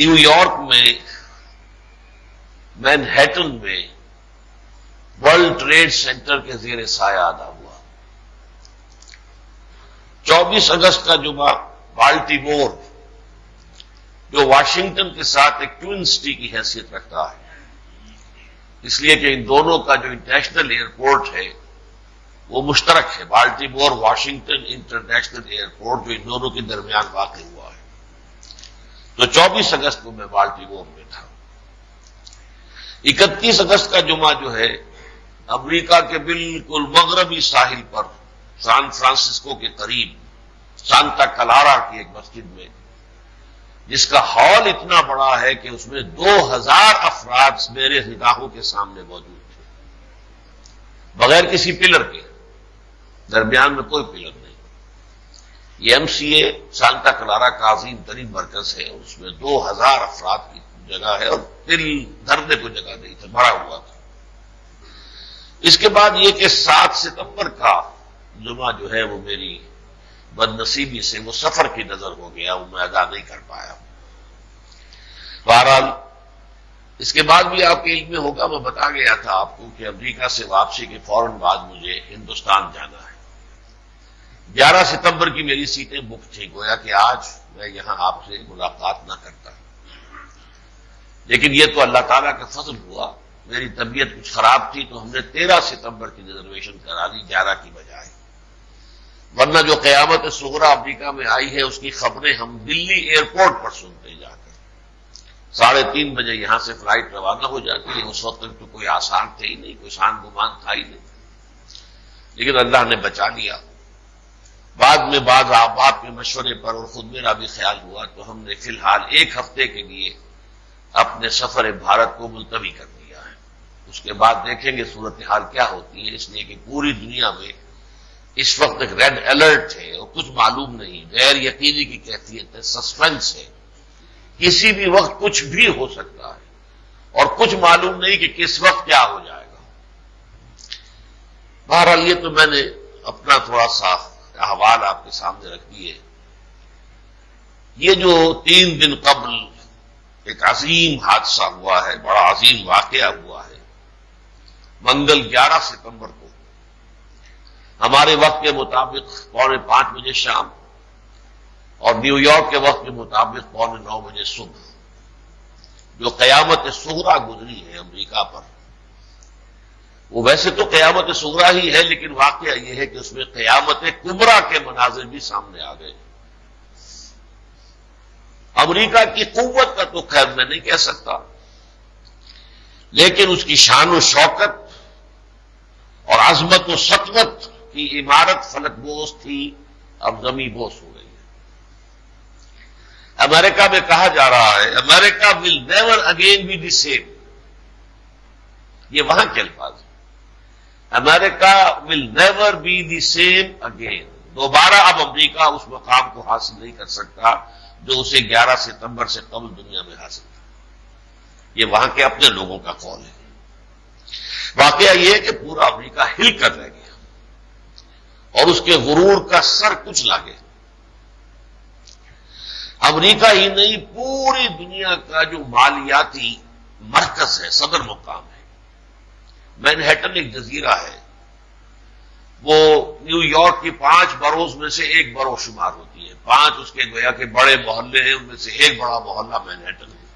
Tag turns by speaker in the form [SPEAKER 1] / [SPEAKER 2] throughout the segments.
[SPEAKER 1] New York میں Manhattan میں world trade centre کے زیر سایہ ادا ہوا۔ 24 اگست کا جمعہ بالٹیمور جو واشنگٹن کے ساتھ ایک ٹوئن سٹی کی حیثیت رکھتا ہے، اس لیے کہ ان دونوں کا جو انٹرنیشنل ایئرپورٹ ہے وہ مشترک ہے، بالٹیمور واشنگٹن انٹرنیشنل ایئرپورٹ جو ان دونوں کے درمیان واقع ہوا ہے۔ تو 24 اگست کو میں بالٹیمور میں تھا۔ 31 اگست کا جمعہ جو ہے امریکہ کے بالکل مغربی ساحل پر سان فرانسسکو کے قریب سانتا کلارا کی ایک مسجد میں، جس کا ہال اتنا بڑا ہے کہ اس میں 2000 افراد میرے نگاہوں کے سامنے موجود تھے، بغیر کسی پلر کے، درمیان میں کوئی پلر نہیں۔ یہ MCA سانتا کلارا کا عظیم ترین مرکز ہے، اس میں 2000 افراد کی جگہ ہے اور دل دھرنے کو جگہ نہیں تھا، بھرا ہوا تھا۔ اس کے بعد یہ کہ 7 ستمبر کا جمعہ جو ہے وہ میری بد نصیبی سے وہ سفر کی نظر ہو گیا، وہ میں ادا نہیں کر پایا۔ بہرحال اس کے بعد بھی آپ کے علم میں ہوگا، میں بتا گیا تھا آپ کو کہ امریکہ سے واپسی کے فوراً بعد مجھے ہندوستان جانا ہے۔ 11 ستمبر کی میری سیٹیں بک تھیں، گویا کہ آج میں یہاں آپ سے ملاقات نہ کرتا، لیکن یہ تو اللہ تعالیٰ کا فضل ہوا، میری طبیعت کچھ خراب تھی تو ہم نے 13 ستمبر کی ریزرویشن کرا دی 11 کی بجائے، ورنہ جو قیامت صغریٰ امریکہ میں آئی ہے اس کی خبریں ہم دلی ایئرپورٹ پر سنتے جا کر۔ 3:30 بجے یہاں سے فلائٹ روانہ ہو جاتی ہے، اس وقت تو کوئی آسان تھے ہی نہیں، کوئی شان گمان تھا ہی نہیں، لیکن اللہ نے بچا لیا۔ بعد میں بعض احباب کے مشورے پر اور خود میرا بھی خیال ہوا تو ہم نے فی الحال 1 ہفتے کے لیے اپنے سفر بھارت کو ملتوی کر دیا ہے۔ اس کے بعد دیکھیں گے صورتحال کیا ہوتی ہے، اس لیے کہ پوری دنیا میں اس وقت ایک ریڈ الرٹ ہے اور کچھ معلوم نہیں، غیر یقینی کی کیفیت ہے، سسپینس ہے، کسی بھی وقت کچھ بھی ہو سکتا ہے اور کچھ معلوم نہیں کہ کس وقت کیا ہو جائے گا۔ بہرحال یہ تو میں نے اپنا تھوڑا سا احوال آپ کے سامنے رکھ دیے۔ یہ جو 3 دن قبل ایک عظیم حادثہ ہوا ہے، بڑا عظیم واقعہ ہوا ہے، منگل 11 ستمبر کو ہمارے وقت کے مطابق 4:45 بجے شام اور نیو یارک کے وقت کے مطابق 9:15 بجے صبح جو قیامت صغریٰ گزری ہے امریکہ پر، وہ ویسے تو قیامت صغریٰ ہی ہے، لیکن واقعہ یہ ہے کہ اس میں قیامت کبریٰ کے مناظر بھی سامنے آ گئے۔ امریکہ کی قوت کا تو خیر میں نہیں کہہ سکتا، لیکن اس کی شان و شوکت اور عظمت و سطوت کی عمارت فلک بوس تھی، اب زمین بوس ہو گئی ہے۔ امریکہ میں کہا جا رہا ہے America will never again be the same, یہ وہاں کے الفاظ ہیں، America will never be the same again, دوبارہ اب امریکہ اس مقام کو حاصل نہیں کر سکتا جو اسے 11 ستمبر سے قبل دنیا میں حاصل تھا۔ یہ وہاں کے اپنے لوگوں کا قول ہے۔ واقعہ یہ ہے کہ پورا امریکہ ہل کر رہ گیا اور اس کے غرور کا سر کچھ لاگے۔ امریکہ ہی نہیں، پوری دنیا کا جو مالیاتی مرکز ہے، صدر مقام ہے، مینہٹن ایک جزیرہ ہے، وہ نیو یارک کی 5 بروز میں سے ایک برو شمار ہوتی ہے، 5 اس کے گویا کے بڑے محلے ہیں، ان میں سے ایک بڑا محلہ مینہٹن ہے۔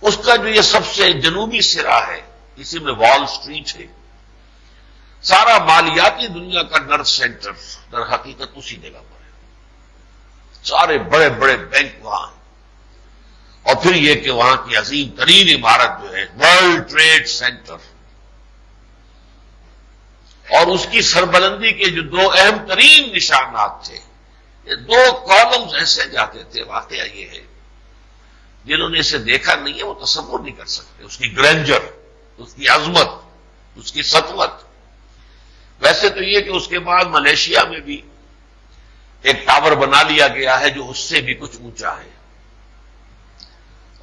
[SPEAKER 1] اس کا جو یہ سب سے جنوبی سرا ہے، اسی میں وال سٹریٹ ہے، سارا مالیاتی دنیا کا نرو سینٹر در حقیقت اسی جگہ پر ہے، سارے بڑے بڑے بینک وہاں ہیں، اور پھر یہ کہ وہاں کی عظیم ترین عمارت جو ہے ورلڈ ٹریڈ سینٹر، اور اس کی سربلندی کے جو 2 اہم ترین نشانات تھے، یہ 2 کالمز ایسے جاتے تھے۔ واقعہ یہ ہے جنہوں نے اسے دیکھا نہیں ہے وہ تصور نہیں کر سکتے، اس کی گرینجر، اس کی عظمت، اس کی سطوت۔ ویسے تو یہ کہ اس کے بعد ملیشیا میں بھی ایک ٹاور بنا لیا گیا ہے جو اس سے بھی کچھ اونچا ہے،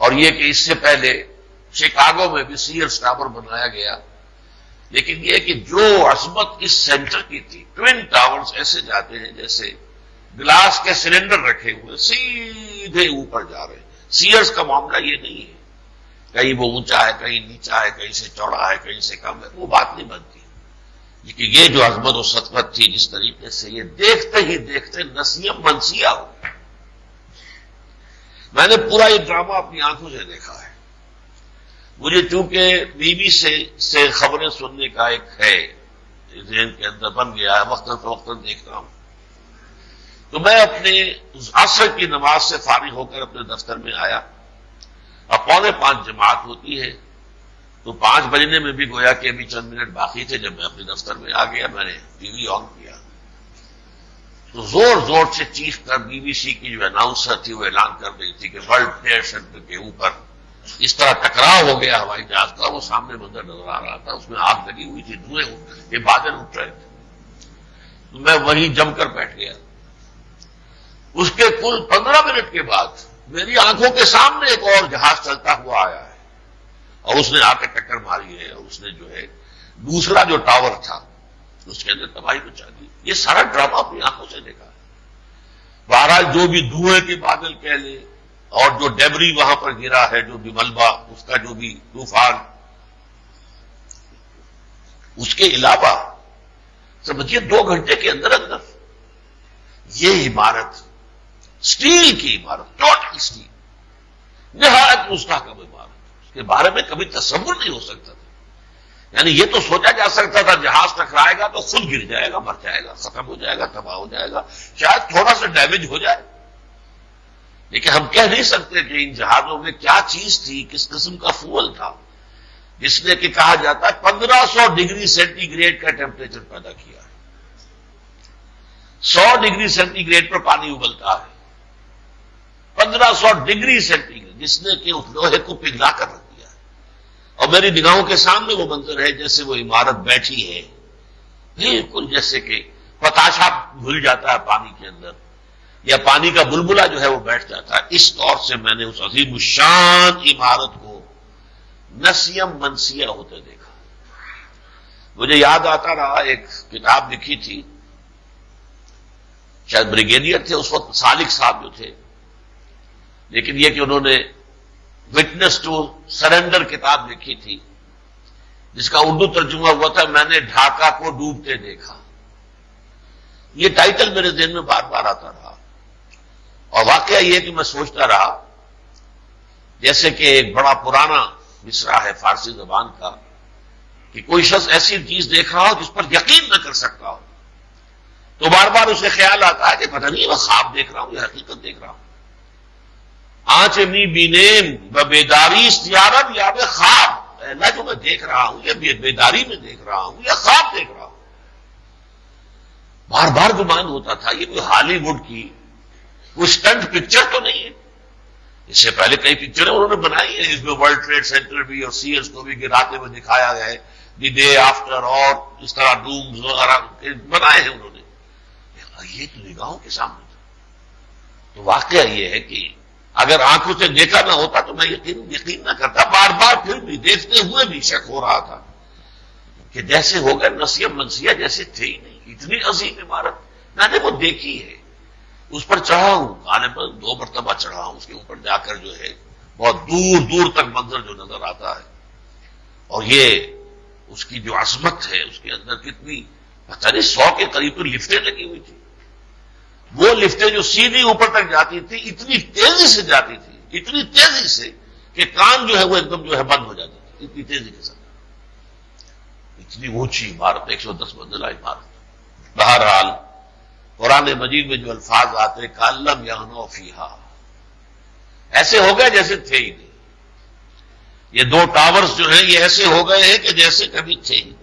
[SPEAKER 1] اور یہ کہ اس سے پہلے شکاگو میں بھی سیئرس ٹاور بنایا گیا، لیکن یہ کہ جو عظمت اس سینٹر کی تھی، ٹوین ٹاورز ایسے جاتے ہیں جیسے گلاس کے سلنڈر رکھے ہوئے سیدھے اوپر جا رہے ہیں، سیئرز کا معاملہ یہ نہیں ہے کہیں وہ اونچا ہے کہیں نیچا ہے کہیں سے چوڑا ہے کہیں سے کم ہے، وہ بات نہیں بنتی، لیکن یہ جو عظمت و سطوت تھی جس طریقے سے یہ دیکھتے ہی دیکھتے نسیم منسیہ ہو گیا۔ میں نے پورا یہ ڈرامہ اپنی آنکھوں سے دیکھا ہے۔ مجھے چونکہ بی بی سے خبریں سننے کا ایک ہے ذہن کے اندر بن گیا ہے، وقتاً فوقتاً دیکھتا ہوں، تو میں اپنے عصر کی نماز سے فارغ ہو کر اپنے دفتر میں آیا، اب 4:45 جماعت ہوتی ہے، تو 5 بجنے میں بھی گویا کہ ابھی چند منٹ باقی تھے جب میں اپنے دفتر میں آ گیا، میں نے ٹی وی آن کیا تو زور زور سے چیخ کر بی بی سی کی جو اناؤنسر تھی وہ اعلان کر رہی تھی کہ ورلڈ ٹریڈ سینٹر کے اوپر اس طرح ٹکراؤ ہو گیا ہوائی جہاز کا، وہ سامنے منظر نظر آ رہا تھا، اس میں آگ لگی ہوئی تھی، دھوئیں یہ بادل اٹھ رہے تھے، تو میں وہیں جم کر بیٹھ گیا۔ اس کے کل 15 منٹ کے بعد میری آنکھوں کے سامنے ایک اور جہاز چلتا ہوا آیا ہے اور اس نے آ کے ٹکر ماری ہے اور اس نے جو ہے دوسرا جو ٹاور تھا اس کے اندر تباہی مچا دی۔ یہ سارا ڈرامہ اپنی آنکھوں سے دیکھا ہے۔ بہرحال جو بھی دھوئیں کے بادل کہہ لے اور جو ڈیبری وہاں پر گرا ہے، جو بھی ملبہ، اس کا جو بھی طوفان، اس کے علاوہ سمجھیے 2 گھنٹے کے اندر اندر یہ عمارت، اسٹیل کی عمارت، ٹوٹل اسٹیل، نہایت مستحکم عمارت، اس کے بارے میں کبھی تصور نہیں ہو سکتا تھا۔ یعنی یہ تو سوچا جا سکتا تھا جہاز ٹکرائے گا تو خود گر جائے گا، مر جائے گا، ختم ہو جائے گا، تباہ ہو جائے گا، شاید تھوڑا سا ڈیمیج ہو جائے، لیکن ہم کہہ نہیں سکتے کہ ان جہازوں میں کیا چیز تھی، کس قسم کا فول تھا جس نے کہ کہا جاتا ہے 1500 ڈگری سینٹی گریڈ کا ٹیمپریچر پیدا کیا ہے۔ 100 ڈگری سینٹی گریڈ پر پانی ابلتا ہے، 1500 ڈگری سینٹی گریڈ جس نے کہ اس لوہے کو پگھلا کر رکھ دیا ہے، اور میری نگاہوں کے سامنے وہ منظر ہے جیسے وہ عمارت بیٹھی ہے، بالکل جیسے کہ پتاشا گھل جاتا ہے پانی کے اندر یا پانی کا بلبلہ جو ہے وہ بیٹھ جاتا ہے۔ اس طور سے میں نے اس عظیم الشان عمارت کو نسیم منسیہ ہوتے دیکھا۔ مجھے یاد آتا رہا ایک کتاب لکھی تھی، شاید بریگیڈیئر تھے اس وقت، سالک صاحب جو تھے، لیکن یہ کہ انہوں نے وٹنس ٹو سرنڈر کتاب لکھی تھی جس کا اردو ترجمہ ہوا تھا میں نے ڈھاکہ کو ڈوبتے دیکھا۔ یہ ٹائٹل میرے ذہن میں بار بار آتا رہا، اور واقعہ یہ کہ میں سوچتا رہا جیسے کہ ایک بڑا پرانا مصرع ہے فارسی زبان کا کہ کوئی شخص ایسی چیز دیکھ رہا ہو جس پر یقین نہ کر سکتا ہو، تو بار بار اسے خیال آتا ہے کہ پتہ نہیں میں خواب دیکھ رہا ہوں یا حقیقت دیکھ رہا ہوں۔ آنچ می بینیم بیداری استیارت یا میں خواب، اللہ جو میں دیکھ رہا ہوں یا بیداری میں دیکھ رہا ہوں یا خواب دیکھ رہا ہوں۔ بار بار گمان ہوتا تھا یہ کوئی ہالی ووڈ کی کوئی اسٹنٹ پکچر تو نہیں ہے، اس سے پہلے کئی پکچریں انہوں نے بنائی ہیں، اس میں ورلڈ ٹریڈ سینٹر بھی اور سیئرز کو بھی گراتے ہوئے دکھایا گیا ہے، دی ڈے آفٹر اور اس طرح ڈومز وغیرہ بنائے ہیں انہوں نے، یہ تو نگاہوں کے سامنے تھا۔ تو واقعہ یہ ہے کہ اگر آنکھوں سے دیکھا نہ ہوتا تو میں یقین نہ کرتا، بار بار پھر بھی دیکھتے ہوئے بھی شک ہو رہا تھا کہ جیسے ہو گئے نسیم منسیہ جیسے تھے ہی نہیں، اتنی عظیم عمارت میں نے وہ دیکھی ہے، اس پر چڑھا ہوں، غالباً 2 مرتبہ چڑھا ہوں، اس کے اوپر جا کر جو ہے بہت دور دور تک منظر جو نظر آتا ہے، اور یہ اس کی جو عظمت ہے اس کے اندر کتنی پتہ نہیں 100 کے قریب تو لفٹیں لگی ہوئی تھی، وہ لفٹیں جو سیدھی اوپر تک جاتی تھی اتنی تیزی سے جاتی تھی، اتنی تیزی سے کہ کان جو ہے وہ ایک دم جو ہے بند ہو جاتی تھی، اتنی تیزی کے ساتھ، اتنی اونچی عمارت، 110 منزلہ عمارت۔ بہرحال قرآن مجید میں جو الفاظ آتے کَأَلَّمْ يَغْنَوْا فِيهَا، ایسے ہو گئے جیسے تھے ہی نہیں، یہ 2 ٹاورز جو ہیں یہ ایسے ہو گئے ہیں کہ جیسے کبھی تھے ہی نہیں۔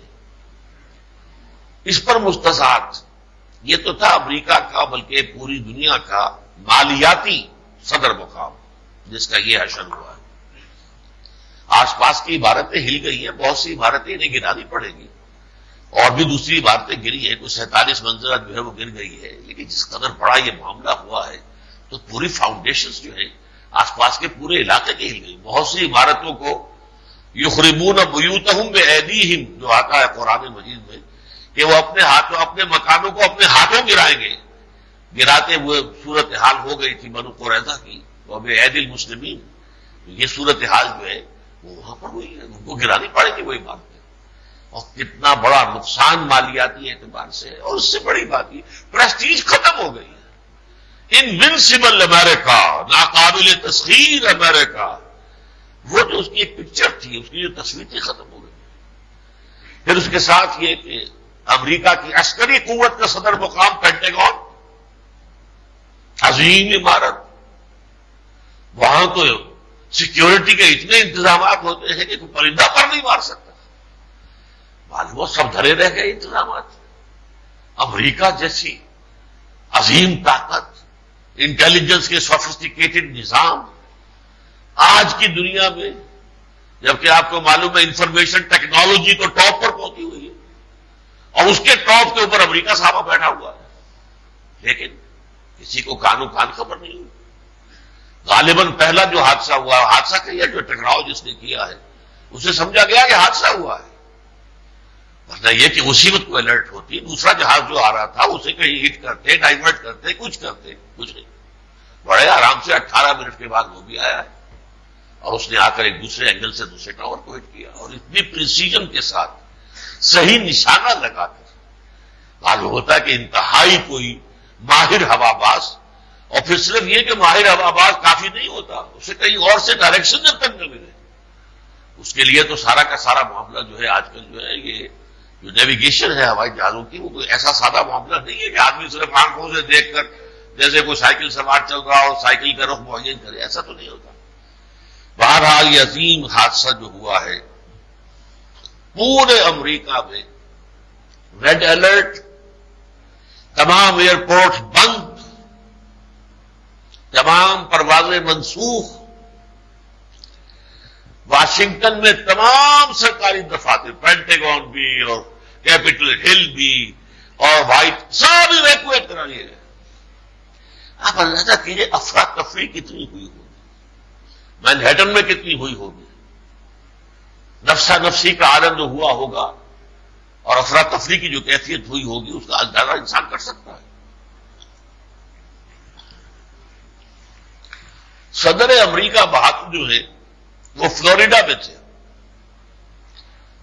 [SPEAKER 1] اس پر مستضاد یہ تو تھا امریکہ کا بلکہ پوری دنیا کا مالیاتی صدر مقام جس کا یہ حشر ہوا ہے۔ آس پاس کی عمارتیں ہل گئی ہیں، بہت سی عمارتیں انہیں گرانی پڑیں گی، اور بھی دوسری عمارتیں گری ہیں، کوئی 47 منزلہ جو ہے وہ گر گئی ہے، لیکن جس قدر بڑا یہ معاملہ ہوا ہے تو پوری فاؤنڈیشنز جو ہیں آس پاس کے پورے علاقے کی ہل گئی۔ بہت سی عمارتوں کو یخربون بیوتہم بایدیہم جو آتا ہے قرآن مجید میں کہ وہ اپنے ہاتھوں اپنے مکانوں کو اپنے ہاتھوں گرائیں گے، گراتے ہوئے صورتحال ہو گئی تھی بنو قریظہ کی، وبأيدي المسلمین. یہ صورتحال جو ہے وہ وہاں پر ہوئی ہے، ان کو گرانی پڑے گی وہی بات ہے. اور کتنا بڑا نقصان مالیاتی اعتبار سے، اور اس سے بڑی بات یہ پریسٹیج ختم ہو گئی ہے. انوینسیبل امریکہ، ناقابل تسخیر امریکہ، وہ جو اس کی ایک پکچر تھی، اس کی جو تصویر تھی، ختم ہو گئی. پھر اس کے ساتھ یہ کہ امریکہ کی عسکری قوت کا صدر مقام پینٹاگون، عظیم عمارت، وہاں تو سیکیورٹی کے اتنے انتظامات ہوتے ہیں کہ کوئی پرندہ پر نہیں مار سکتا. معلوم وہ سب دھرے رہ گئے انتظامات. امریکہ جیسی عظیم طاقت، انٹیلیجنس کے سوفسٹیکیٹڈ نظام آج کی دنیا میں، جبکہ آپ کو معلوم ہے انفارمیشن ٹیکنالوجی تو ٹاپ پر پہنچی ہوئی ہے، اور اس کے ٹاپ کے اوپر امریکہ صاحبہ بیٹھا ہوا ہے، لیکن کسی کو کانو کان خبر نہیں ہوئی. غالباً پہلا جو حادثہ ہوا، حادثہ کہیا جو ٹکراؤ جس نے کیا ہے، اسے سمجھا گیا کہ حادثہ ہوا ہے، ورنہ یہ کہ اسی وقت کو الرٹ ہوتی. دوسرا جہاز جو آ رہا تھا اسے کہیں ہٹ کرتے، ڈائیورٹ کرتے، کچھ نہیں. بڑے آرام سے 18 منٹ کے بعد وہ بھی آیا ہے، اور اس نے آ کر ایک دوسرے اینگل سے دوسرے ٹاور کو ہٹ کیا، اور اتنی پریسیجن کے ساتھ صحیح نشانہ لگا کر. معلوم ہوتا ہے کہ انتہائی کوئی ماہر ہواباز. اور پھر صرف یہ کہ ماہر ہواباز کافی نہیں ہوتا، اسے کہیں اور سے ڈائریکشن جب تک نہ ملے، اس کے لیے تو سارا کا سارا معاملہ جو ہے آج کل جو ہے یہ جو نیویگیشن ہے ہوائی جہازوں کی، وہ کوئی ایسا سادہ معاملہ نہیں ہے کہ آدمی صرف آنکھوں سے دیکھ کر جیسے کوئی سائیکل سوار چل رہا ہو سائیکل کا رخ معین کرے، ایسا تو نہیں ہوتا. بہرحال یہ عظیم حادثہ جو ہوا ہے، پورے امریکہ میں ریڈ الرٹ، تمام ایئرپورٹ بند، تمام پروازیں منسوخ. واشنگٹن میں تمام سرکاری دفاتر، پینٹاگون بھی اور کیپٹل ہل بھی اور وائٹ، سب ایویکویٹ کرا لیے گئے. آپ اندازہ کیجیے افراتفری کتنی ہوئی ہوگی، مینہٹن میں کتنی ہوئی ہوگی، نفسا نفسی کا عالم جو ہوا ہوگا اور افراتفری کی جو کیفیت ہوئی ہوگی، اس کا اندازہ انسان کر سکتا ہے. صدر امریکہ بہادر جو ہے وہ فلوریڈا میں تھے،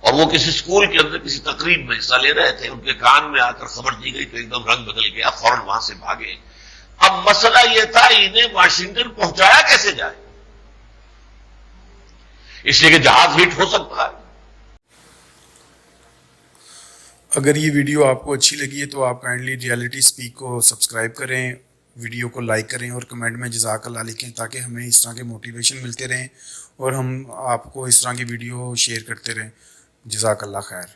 [SPEAKER 1] اور وہ کسی اسکول کے اندر کسی تقریب میں حصہ لے رہے تھے. ان کے کان میں آ کر خبر دی گئی تو ایک دم رنگ بدل گیا، فوراً وہاں سے بھاگے. اب مسئلہ یہ تھا انہیں واشنگٹن پہنچایا کیسے جائے، اس لیے کہ جہاز ہٹ ہو سکتا ہے.
[SPEAKER 2] اگر یہ ویڈیو آپ کو اچھی لگی ہے تو آپ کائنڈلی ریالٹی سپیک کو سبسکرائب کریں، ویڈیو کو لائک کریں اور کمنٹ میں جزاک اللہ لکھیں، تاکہ ہمیں اس طرح کے موٹیویشن ملتے رہیں اور ہم آپ کو اس طرح کی ویڈیو شیئر کرتے رہیں. جزاک اللہ خیر.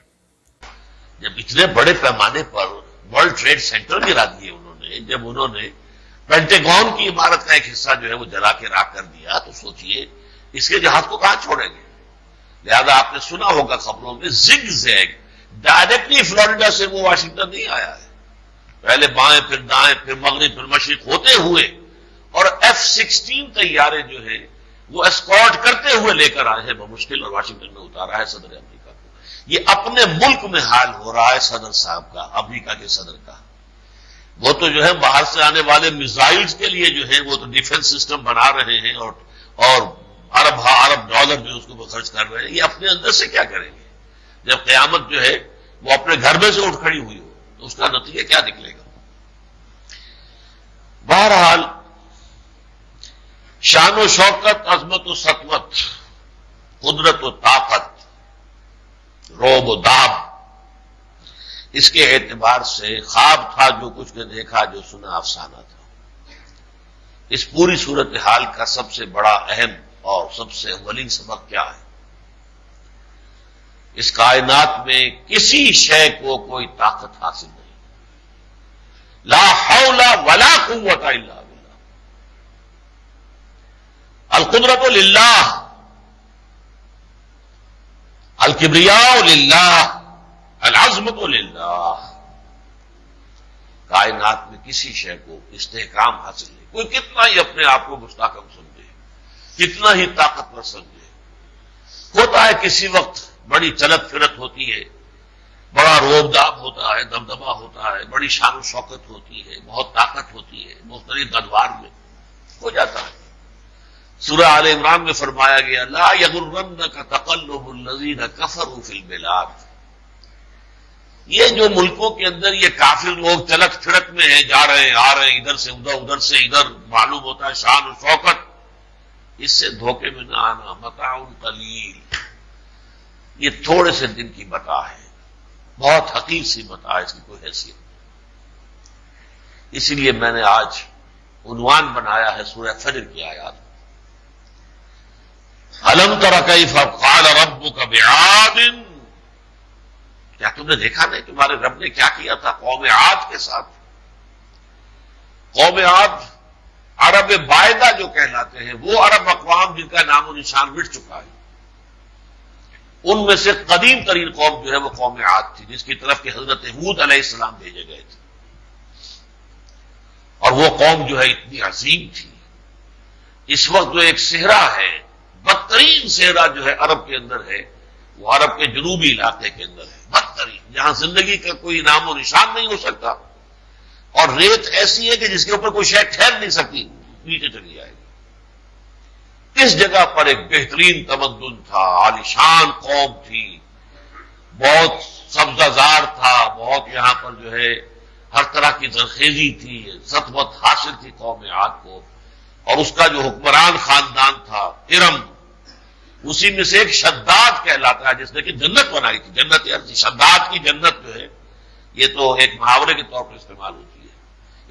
[SPEAKER 1] جب اتنے بڑے پیمانے پر ورلڈ ٹریڈ سینٹر گرا دیے انہوں نے، جب انہوں نے پینٹاگون کی عمارت کا ایک حصہ جو ہے وہ جلا کے راکھ کر دیا، تو سوچئے اس کے جہاز کو کہاں چھوڑیں گے. لہذا آپ نے سنا ہوگا خبروں میں، زگ زیگ ڈائریکٹلی فلوریڈا سے وہ واشنگٹن نہیں آیا ہے، پہلے بائیں پھر دائیں پھر مغرب پھر مشرق ہوتے ہوئے، اور F-16 طیارے جو ہے وہ اسکارٹ کرتے ہوئے لے کر آئے ہیں بمشکل، اور واشنگٹن میں اتارا ہے صدر امریکہ کو. یہ اپنے ملک میں حال ہو رہا ہے صدر صاحب کا، امریکہ کے صدر کا. وہ تو جو ہے باہر سے آنے والے میزائلز کے لیے جو ہے وہ تو ڈیفنس سسٹم بنا رہے ہیں اور ارب ڈالر جو اس کو خرچ کر رہے ہیں. یہ اپنے اندر سے کیا کریں گے جب قیامت جو ہے وہ اپنے گھر میں سے اٹھ کھڑی ہوئی ہو، تو اس کا نتیجہ کیا نکلے گا. بہرحال شان و شوکت، عظمت و سطوت، قدرت و طاقت، روب و داب، اس کے اعتبار سے خواب تھا جو کچھ نے دیکھا، جو سنا افسانہ تھا. اس پوری صورتحال کا سب سے بڑا اہم اور سب سے اولین سبق کیا ہے؟ اس کائنات میں کسی شے کو کوئی طاقت حاصل نہیں، لا حول ولا قوت الا باللہ. القدرت للہ، الکبریاء للہ، العظمت للہ. کائنات میں کسی شے کو استحکام حاصل نہیں، کوئی کتنا ہی اپنے آپ کو مستحکم سمجھے، کتنا ہی طاقتور سمجھے. ہوتا ہے کسی وقت بڑی چلت پھرت ہوتی ہے، بڑا روب داب ہوتا ہے، دبدبا ہوتا ہے، بڑی شان و شوکت ہوتی ہے، بہت طاقت ہوتی ہے، مختلف ادوار میں ہو جاتا ہے. سورہ آل عمران میں فرمایا گیا لا یغرنک تقلب الذین کفروا فی البلاد، یہ جو ملکوں کے اندر یہ کافر لوگ چلک پھرک میں ہیں، جا رہے ہیں آ رہے ہیں، ادھر سے ادھر ادھر سے ادھر، معلوم ہوتا ہے شان و شوکت، اس سے دھوکے میں نہ آنا، متاع قلیل، یہ تھوڑے سے دن کی متاع ہے، بہت حقیر سی متاع ہے، اس کی کوئی حیثیت نہیں۔ اسی لیے میں نے آج عنوان بنایا ہے سورہ فجر کی آیات، الم تر کیف فعل ربک بعاد، کیا تم نے دیکھا نہیں تمہارے رب نے کیا کیا تھا قوم عاد کے ساتھ؟ قوم عاد عرب بائدہ جو کہلاتے ہیں، وہ عرب اقوام جن کا نام و نشان مٹ چکا ہے، ان میں سے قدیم ترین قوم جو ہے وہ قوم عاد تھی، جس کی طرف کہ حضرت ہود علیہ السلام بھیجے گئے تھے، اور وہ قوم جو ہے اتنی عظیم تھی۔ اس وقت جو ایک صحرا ہے، بدترین صحرا جو ہے عرب کے اندر ہے، وہ عرب کے جنوبی علاقے کے اندر ہے، بدترین، جہاں زندگی کا کوئی نام و نشان نہیں ہو سکتا، اور ریت ایسی ہے کہ جس کے اوپر کوئی شے ٹھہر نہیں سکتی، نیچے چلی جائے گی۔ اس جگہ پر ایک بہترین تمدن تھا، عالیشان قوم تھی، بہت سبزہ زار تھا، بہت یہاں پر جو ہے ہر طرح کی زرخیزی تھی، سطوت حاصل تھی قوم عاد کو، اور اس کا جو حکمران خاندان تھا ارم، اسی میں سے ایک شداد کہلاتا ہے جس نے کہ جنت بنائی تھی، جنت ارض، شداد کی جنت جو ہے یہ تو ایک محاورے کے طور پر استعمال ہوتی ہے،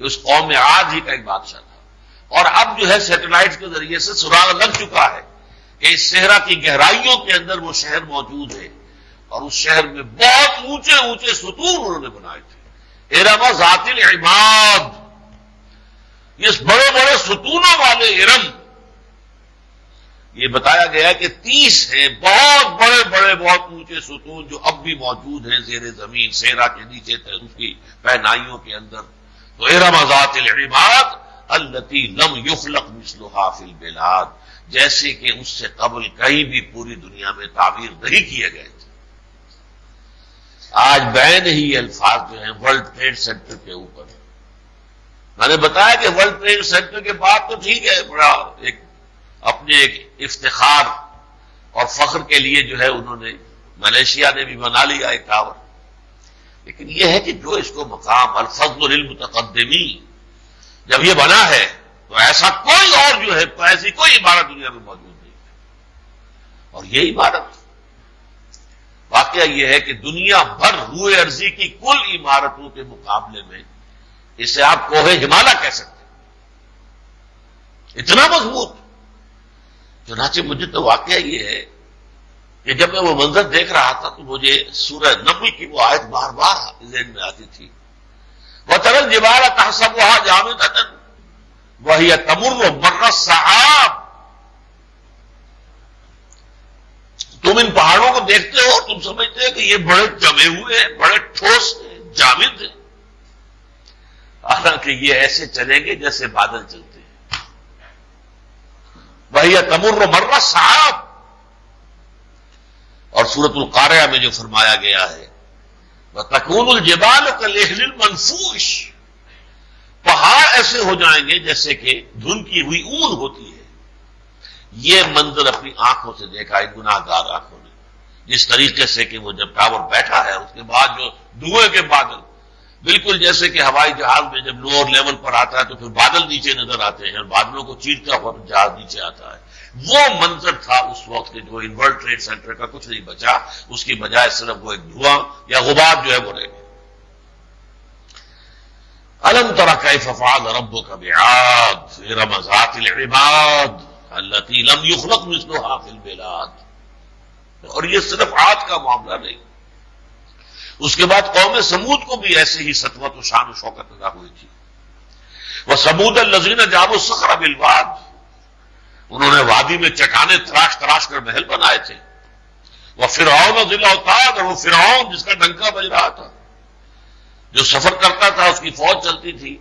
[SPEAKER 1] کہ اس قوم عاد ہی کا ایک بادشاہ تھا، اور اب جو ہے سیٹلائٹ کے ذریعے سے سراغ لگ چکا ہے کہ اس صحرا کی گہرائیوں کے اندر وہ شہر موجود ہے، اور اس شہر میں بہت اونچے اونچے ستون انہوں نے بنائے تھے، ارم ذات العماد، اس بڑے بڑے ستونوں والے ارم، یہ بتایا گیا کہ 30 ہیں بہت بڑے بڑے بہت اونچے ستون جو اب بھی موجود ہیں زیر زمین، صحرا کے نیچے اس کی پہنائیوں کے اندر۔ تو ارم ذات العماد التی لم یخلق مثلها فی البلاد، جیسے کہ اس سے قبل کہیں بھی پوری دنیا میں تعمیر نہیں کیے گئے تھے۔ آج بین ہی الفاظ جو ہیں ورلڈ ٹریڈ سینٹر کے اوپر، میں نے بتایا کہ ورلڈ ٹریڈ سینٹر کے بعد تو ٹھیک ہے، بڑا ایک اپنے ایک افتخار اور فخر کے لیے جو ہے انہوں نے، ملیشیا نے بھی بنا لیا ایک ٹاور، لیکن یہ ہے کہ جو اس کو مقام الفضل للمتقدمین، جب یہ بنا ہے تو ایسا کوئی اور جو ہے، ایسی کوئی عمارت دنیا میں موجود نہیں ہے، اور یہ عمارت واقعہ یہ ہے کہ دنیا بھر روئے ارضی کی کل عمارتوں کے مقابلے میں اسے آپ کوہ ہمالیہ کہہ سکتے ہیں، اتنا مضبوط۔ چنانچہ مجھے تو واقعہ یہ ہے کہ جب میں وہ منظر دیکھ رہا تھا تو مجھے سورہ نمل کی وہ آیت بار بار ذہن میں آتی تھی، وَتَرَى الْجِبَالَ تَحْسَبُهَا جَامِدَةً وَهِيَ تَمُرُّ مَرَّ السَّحَابِ، تم ان پہاڑوں کو دیکھتے ہو، تم سمجھتے ہو کہ یہ بڑے جمے ہوئے ہیں، بڑے ٹھوس ہیں، جامد ہیں، حالانکہ یہ ایسے چلیں گے جیسے بادل چلتے ہیں۔ وَهِيَ تَمُرُّ مَرَّ السَّحَابِ، اور سورۃ القارعہ میں جو فرمایا گیا ہے وَتَكُونُ الْجِبَالُ كَالْعِهْنِ الْمَنفُوشِ، پہاڑ ایسے ہو جائیں گے جیسے کہ دھنکی ہوئی اون ہوتی ہے۔ یہ منظر اپنی آنکھوں سے دیکھا ہے گناہ گار آنکھوں نے، جس طریقے سے کہ وہ جب ٹاور بیٹھا ہے اس کے بعد جو دھوئیں کے بادل، بالکل جیسے کہ ہوائی جہاز میں جب لوور لیول پر آتا ہے تو پھر بادل نیچے نظر آتے ہیں اور بادلوں کو چیرتا ہوا جہاز نیچے آتا ہے، وہ منظر تھا اس وقت کے جو ان ورلڈ ٹریڈ سینٹر کا کچھ نہیں بچا، اس کی بجائے صرف وہ ایک دھواں یا غبار جو ہے وہ رہ گیا۔ الم تر کیف فعل ربک بعاد ارم ذات العماد التی لم یخلق مثلها فی البلاد، اور یہ صرف عاد کا معاملہ نہیں، اس کے بعد قوم سمود کو بھی ایسے ہی سطوت و شان و شوکت عطا ہوئی تھی۔ وَثَمُودَ الَّذِينَ جَابُوا الصَّخْرَ بِالْوَادِ، انہوں نے وادی میں چٹانیں تراش تراش کر محل بنائے تھے۔ وَفِرْعَوْنَ ذِي الْأَوْتَادِ، اور وہ فرعون جس کا ڈنکا بج رہا تھا، جو سفر کرتا تھا، اس کی فوج چلتی تھی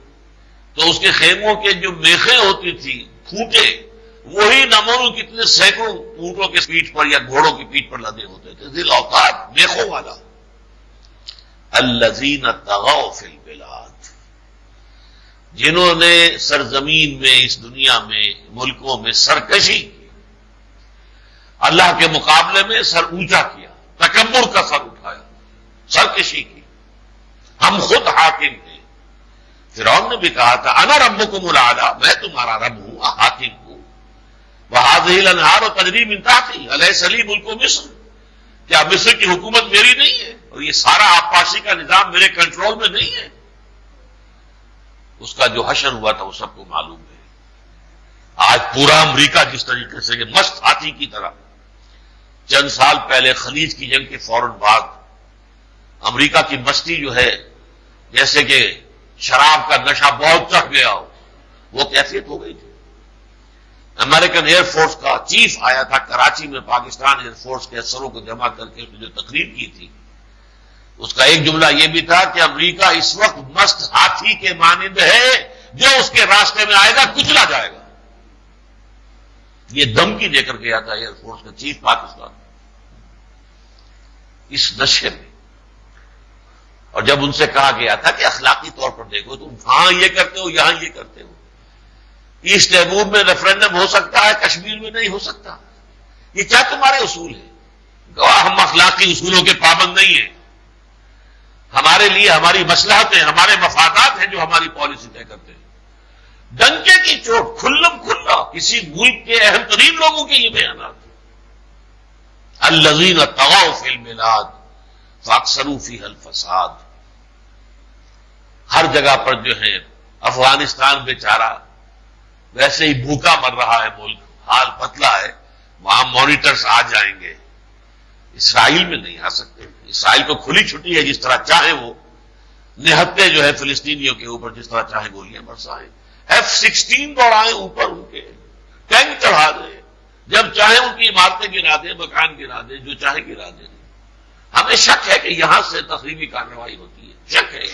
[SPEAKER 1] تو اس کے خیموں کے جو میخیں ہوتی تھی، کھوٹے، وہی نمونوں کتنے سینکڑوں اونٹوں کے پیٹھ پر یا گھوڑوں کی پیٹھ پر لدے ہوتے تھے، ذی الاوتاد، میخوں والا۔ الذین طغوا فی البلاد، جنہوں نے سرزمین میں، اس دنیا میں، ملکوں میں سرکشی کی، اللہ کے مقابلے میں سر اونچا کیا، تکبر کا سر اٹھایا، سرکشی کی. ہم خود حاکم ہیں. فرعون نے بھی کہا تھا انا ربکم الاعلی، میں تمہارا رب ہوں، حاکم ہوں. وہذہ الانہار تجری من تحتی الیس لی ملک مصر، کیا مصر کی حکومت میری نہیں ہے اور یہ سارا آبپاشی کا نظام میرے کنٹرول میں نہیں ہے؟ اس کا جو حشر ہوا تھا وہ سب کو معلوم ہے. آج پورا امریکہ جس طریقے سے یہ مست ہاتھی کی طرح، چند سال پہلے خلیج کی جنگ کے فوراً بعد امریکہ کی مستی جو ہے، جیسے کہ شراب کا نشہ بہت چڑھ گیا ہو، وہ کیفیت ہو گئی تھی. امریکن ایئر فورس کا چیف آیا تھا کراچی میں، پاکستان ایئر فورس کے افسروں کو جمع کر کے اس نے جو تقریر کی تھی، اس کا ایک جملہ یہ بھی تھا کہ امریکہ اس وقت مست ہاتھی کے مانند ہے، جو اس کے راستے میں آئے گا کچلا جائے گا. یہ دھمکی دے کر گیا تھا ایئر فورس کا چیف پاکستان اس نشے میں. اور جب ان سے کہا گیا تھا کہ اخلاقی طور پر دیکھو، تم ہاں یہ کرتے ہو، یہاں یہ کرتے ہو، ایسٹ تیمور میں ریفرینڈم ہو سکتا ہے، کشمیر میں نہیں ہو سکتا، یہ کیا تمہارے اصول ہیں؟ ہم اخلاقی اصولوں کے پابند نہیں ہیں. ہمارے لیے ہماری مصلحتیں، ہمارے مفادات ہیں جو ہماری پالیسی طے کرتے ہیں. ڈنکے کی چوٹ کھلم کھلا کسی ملک کے اہم ترین لوگوں کے یہ بیانات ہیں. الذین طغوا فی البلاد فاکثروا فیہا الفساد. ہر جگہ پر جو ہے، افغانستان بیچارہ ویسے ہی بھوکا مر رہا ہے، ملک حال پتلا ہے، وہاں مانیٹرز آ جائیں گے. اسرائیل میں نہیں آ سکتے. اسرائیل کو کھلی چھٹی ہے، جس طرح چاہے وہ نہتے جو ہے فلسطینیوں کے اوپر جس طرح چاہے گولیاں برسائیں، F-16 دوڑائیں اوپر ان کے، ٹینک چڑھا دیں، جب چاہے ان کی عمارتیں گرا دیں، مکان گرا دیں، جو چاہے گرا دیں. ہمیں شک ہے کہ یہاں سے تخریبی کارروائی ہوتی ہے، شک ہے،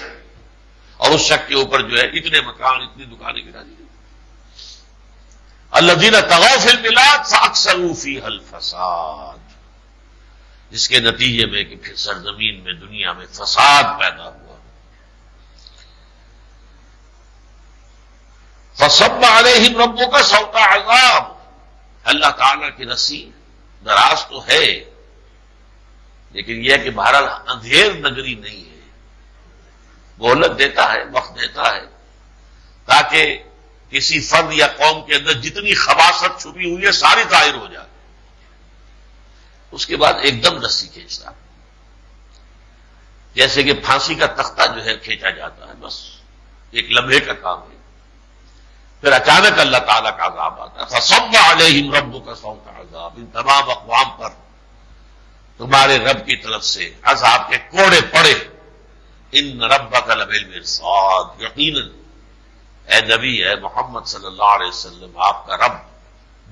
[SPEAKER 1] اور اس شک کے اوپر جو ہے اتنے مکان، اتنی دکانیں گرا دی. الذین طغوا فی البلاد فاکثروا فیہا الفساد، جس کے نتیجے میں کہ پھر سرزمین میں، دنیا میں فساد پیدا ہوا. فصب علیہم ربک صوت عذاب، اللہ تعالیٰ کی رسی دراز تو ہے، لیکن یہ کہ بہرحال اندھیر نگری نہیں ہے. مہلت دیتا ہے، وقت دیتا ہے، تاکہ کسی فرد یا قوم کے اندر جتنی خباثت چھپی ہوئی ہے ساری ظاہر ہو جائے. اس کے بعد ایک دم رسی کھینچتا، جیسے کہ پھانسی کا تختہ جو ہے کھینچا جاتا ہے، بس ایک لمحے کا کام ہے. پھر اچانک اللہ تعالیٰ کا عذاب آتا ہے. فصب علیہم ربک صوت عذاب، ان تمام اقوام پر تمہارے رب کی طرف سے عذاب کے کوڑے پڑے. ان ربک لبالمرصاد، یقیناً اے نبی، اے محمد صلی اللہ علیہ وسلم، آپ کا رب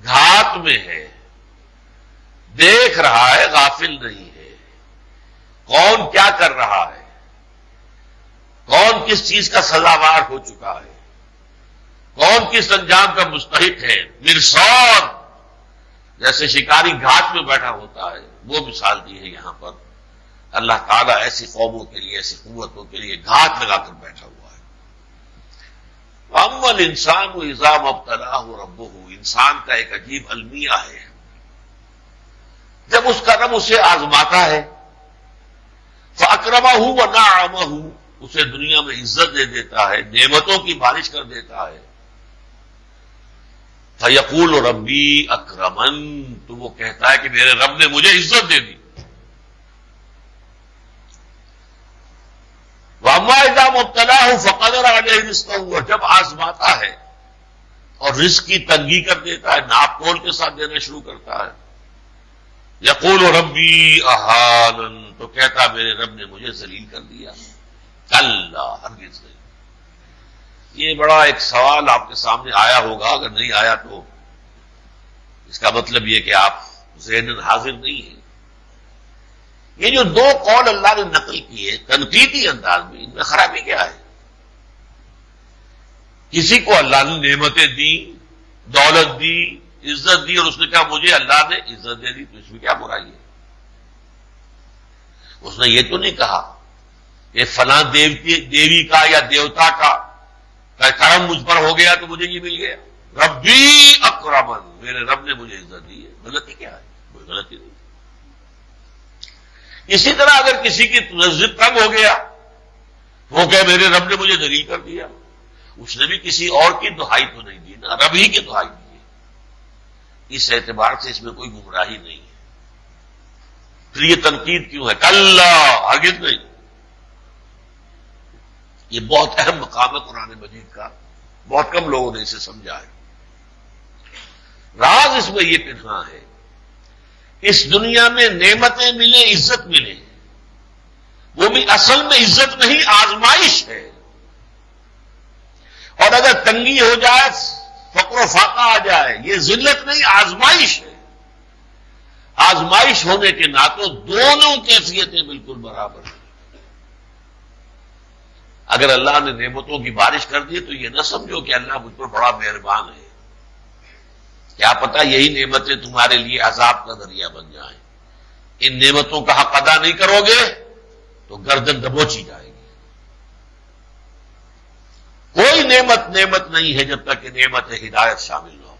[SPEAKER 1] گھات میں ہے، دیکھ رہا ہے، غافل نہیں ہے. کون کیا کر رہا ہے، کون کس چیز کا سزاوار ہو چکا ہے، کون کس انجام کا مستحق ہے. مرصاد، جیسے شکاری گھات میں بیٹھا ہوتا ہے، وہ مثال دی ہے یہاں پر. اللہ تعالیٰ ایسی قوموں کے لیے، ایسی قوتوں کے لیے گھات لگا کر بیٹھا ہوا ہے. اما الانسان اذا ما ابتلاه ربه، انسان کا ایک عجیب المیہ ہے، جب اس کا رب اسے آزماتا ہے، فاکرمہ ونعمہ، اسے دنیا میں عزت دے دیتا ہے، نعمتوں کی بارش کر دیتا ہے. فیقول ربی اکرمن، تو وہ کہتا ہے کہ میرے رب نے مجھے عزت دے دی. واما اذا مبتلاه فقدر علیہ رزقہ، جب آزماتا ہے اور رزق کی تنگی کر دیتا ہے، ناپ تول کے ساتھ دینا شروع کرتا ہے. یقول ربی اہانن، تو کہتا میرے رب نے مجھے ذلیل کر دیا. کلا، ہرگز نہیں. یہ بڑا ایک سوال آپ کے سامنے آیا ہوگا، اگر نہیں آیا تو اس کا مطلب یہ کہ آپ ذہن حاضر نہیں ہیں. یہ جو دو قول اللہ نے نقل کیے تنقیدی انداز میں، ان میں خرابی کیا ہے؟ کسی کو اللہ نے نعمتیں دی، دولت دی، عزت دی، اور اس نے کہا مجھے اللہ نے عزت دے دی، تو اس میں کیا برائی ہے؟ اس نے یہ تو نہیں کہا کہ فلاں دیوی کا یا دیوتا کا کہ کرم مجھ پر ہو گیا تو مجھے یہ مل گیا. ربی اکرمن، میرے رب نے مجھے عزت دی ہے. غلطی کیا ہے؟ کوئی غلطی نہیں. اسی طرح اگر کسی کی رزق تنگ ہو گیا، وہ کہ میرے رب نے مجھے ذلیل کر دیا، اس نے بھی کسی اور کی دہائی تو نہیں دی نا، رب ہی کی دہائی دی ہے. اس اعتبار سے اس میں کوئی گمراہی نہیں ہے. پھر یہ تنقید کیوں ہے؟ کلا، ہرگز نہیں. یہ بہت اہم مقام ہے قرآن مجید کا، بہت کم لوگوں نے اسے سمجھا ہے. راز اس میں یہ پنہا ہے، اس دنیا میں نعمتیں ملیں، عزت ملے، وہ بھی اصل میں عزت نہیں، آزمائش ہے. اور اگر تنگی ہو جائے، فقر و فاقہ آ جائے، یہ ذلت نہیں، آزمائش ہے. آزمائش ہونے کے ناطے دونوں کیفیتیں بالکل برابر ہیں. اگر اللہ نے نعمتوں کی بارش کر دی تو یہ نہ سمجھو کہ اللہ مجھ پر بڑا مہربان ہے. کیا پتا یہی نعمتیں تمہارے لیے عذاب کا ذریعہ بن جائیں. ان نعمتوں کا حق ادا نہیں کرو گے تو گردن دبوچی جائے گی. کوئی نعمت نہیں ہے جب تک کہ نعمت ہدایت شامل نہ ہو.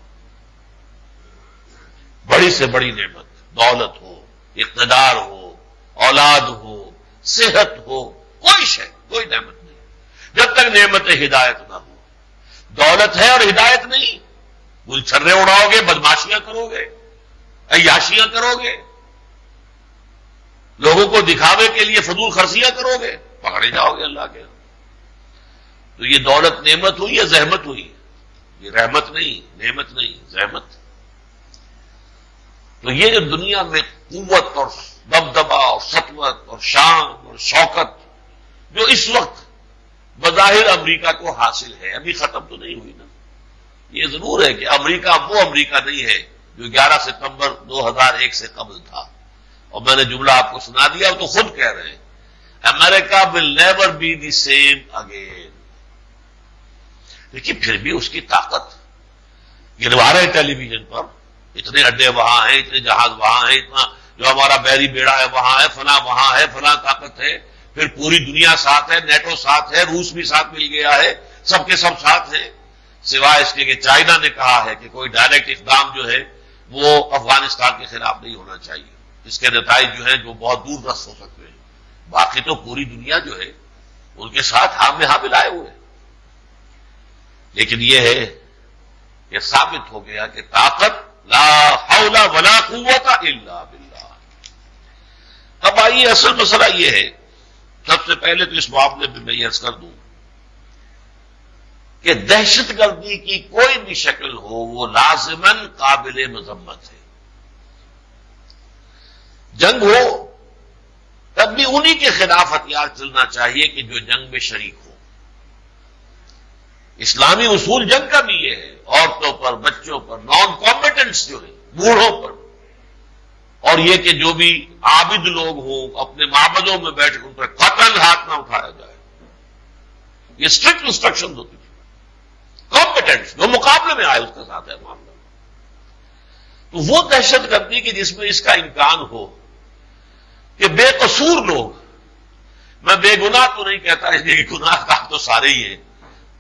[SPEAKER 1] بڑی سے بڑی نعمت، دولت ہو، اقتدار ہو، اولاد ہو، صحت ہو، کوئی شے، کوئی نعمت نہیں جب تک نعمت ہدایت نہ ہو. دولت ہے اور ہدایت نہیں، گل چھرے اڑاؤ گے، بدماشیاں کرو گے، عیاشیاں کرو گے، لوگوں کو دکھاوے کے لیے فضول خرچیاں کرو گے، پکڑے جاؤ گے اللہ کے. تو یہ دولت نعمت ہوئی یا زحمت ہوئی؟ یہ رحمت نہیں، نعمت نہیں، زحمت. تو یہ جو دنیا میں قوت اور دبدبا اور سطوت اور شان اور شوکت جو اس وقت بظاہر امریکہ کو حاصل ہے، ابھی ختم تو نہیں ہوئی نا. یہ ضرور ہے کہ امریکہ وہ امریکہ نہیں ہے جو 11 ستمبر 2001 سے قبل تھا. اور میں نے جملہ آپ کو سنا دیا، تو خود کہہ رہے ہیں America will never be the same again. لیکن پھر بھی اس کی طاقت گروا رہے ٹیلی ویژن پر، اتنے اڈے وہاں ہیں، اتنے جہاز وہاں ہیں، اتنا جو ہمارا بحری بیڑا ہے وہاں ہے، فلاں وہاں ہے، فلاں طاقت ہے. پھر پوری دنیا ساتھ ہے، نیٹو ساتھ ہے، روس بھی ساتھ مل گیا ہے، سب کے سب ساتھ ہیں، سوائے اس کے کہ چائنا نے کہا ہے کہ کوئی ڈائریکٹ اقدام جو ہے وہ افغانستان کے خلاف نہیں ہونا چاہیے، اس کے نتائج جو ہیں جو بہت دور رس ہو سکتے ہیں. باقی تو پوری دنیا جو ہے ان کے ساتھ ہاتھ میں ہاتھ ملائے ہوئے. لیکن یہ ہے، یہ ثابت ہو گیا کہ طاقت لا حول ولا قوت الا باللہ. اب آئیے اصل مسئلہ یہ ہے، سب سے پہلے تو اس معاملے میں میں یہ عرض کر دوں کہ دہشت گردی کی کوئی بھی شکل ہو وہ لازماً قابل مذمت ہے. جنگ ہو تب بھی انہی کے خلاف ہتھیار چلنا چاہیے کہ جو جنگ میں شریک ہو. اسلامی اصول جنگ کا بھی یہ ہے، عورتوں پر، بچوں پر، نان کمبیٹنٹس جو ہیں، بوڑھوں پر، اور یہ کہ جو بھی عابد لوگ ہوں اپنے معبدوں میں بیٹھ کر ان پر قطعاً ہاتھ نہ اٹھایا جائے. یہ اسٹرکٹ انسٹرکشن ہوتی تھی. کمپیٹنٹس جو مقابلے میں آئے اس کے ساتھ ہے معاملہ. تو وہ دہشت گردی کہ جس میں اس کا امکان ہو کہ بے قصور لوگ، میں بے گناہ تو نہیں کہتا اس لیے کہ گناہ کا تو سارے ہی ہیں،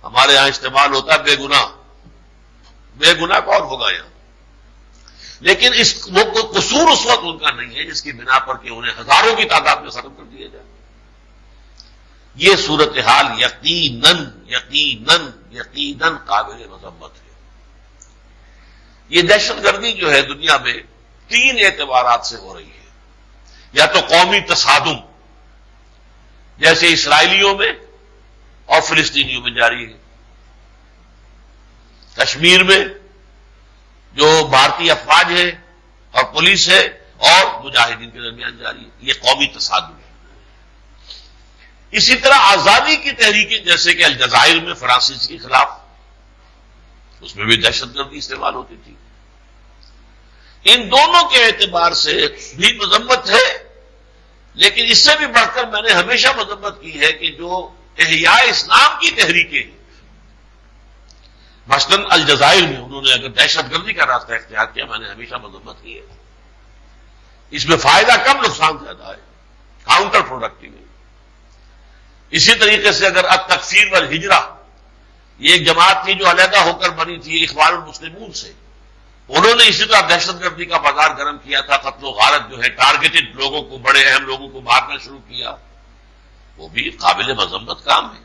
[SPEAKER 1] ہمارے ہاں استعمال ہوتا ہے بے گناہ. بے گناہ کون ہوگا یہاں؟ لیکن وہ قصور اس وقت ان کا نہیں ہے جس کی بنا پر کہ انہیں ہزاروں کی تعداد میں ختم کر دیا جائے. یہ صورتحال یقیناً قابل مذمت ہے. یہ دہشت گردی جو ہے دنیا میں 3 اعتبارات سے ہو رہی ہے. یا تو قومی تصادم جیسے اسرائیلیوں میں اور فلسطینیوں میں جاری ہے، کشمیر میں جو بھارتی افواج ہے اور پولیس ہے اور مجاہدین کے درمیان جاری ہے، یہ قومی تصادم ہے. اسی طرح آزادی کی تحریکیں جیسے کہ الجزائر میں فرانسیسی کے خلاف، اس میں بھی دہشت گردی استعمال ہوتی تھی. ان دونوں کے اعتبار سے بھی مذمت ہے. لیکن اس سے بھی بڑھ کر میں نے ہمیشہ مذمت کی ہے کہ جو احیاء اسلام کی تحریکیں، مثلاً الجزائر میں انہوں نے اگر دہشت گردی کا راستہ اختیار کیا، میں نے ہمیشہ مذمت کی ہے. اس میں فائدہ کم، نقصان زیادہ ہے، کاؤنٹر پروڈکٹیو ہے. اسی طریقے سے اگر التکفیر والہجرہ یہ ایک جماعت تھی جو علیحدہ ہو کر بنی تھی اخوان المسلمون سے، انہوں نے اسی طرح دہشت گردی کا بازار گرم کیا تھا، قتل و غارت جو ہے ٹارگیٹڈ لوگوں کو، بڑے اہم لوگوں کو مارنا شروع کیا، وہ بھی قابل مذمت کام ہے۔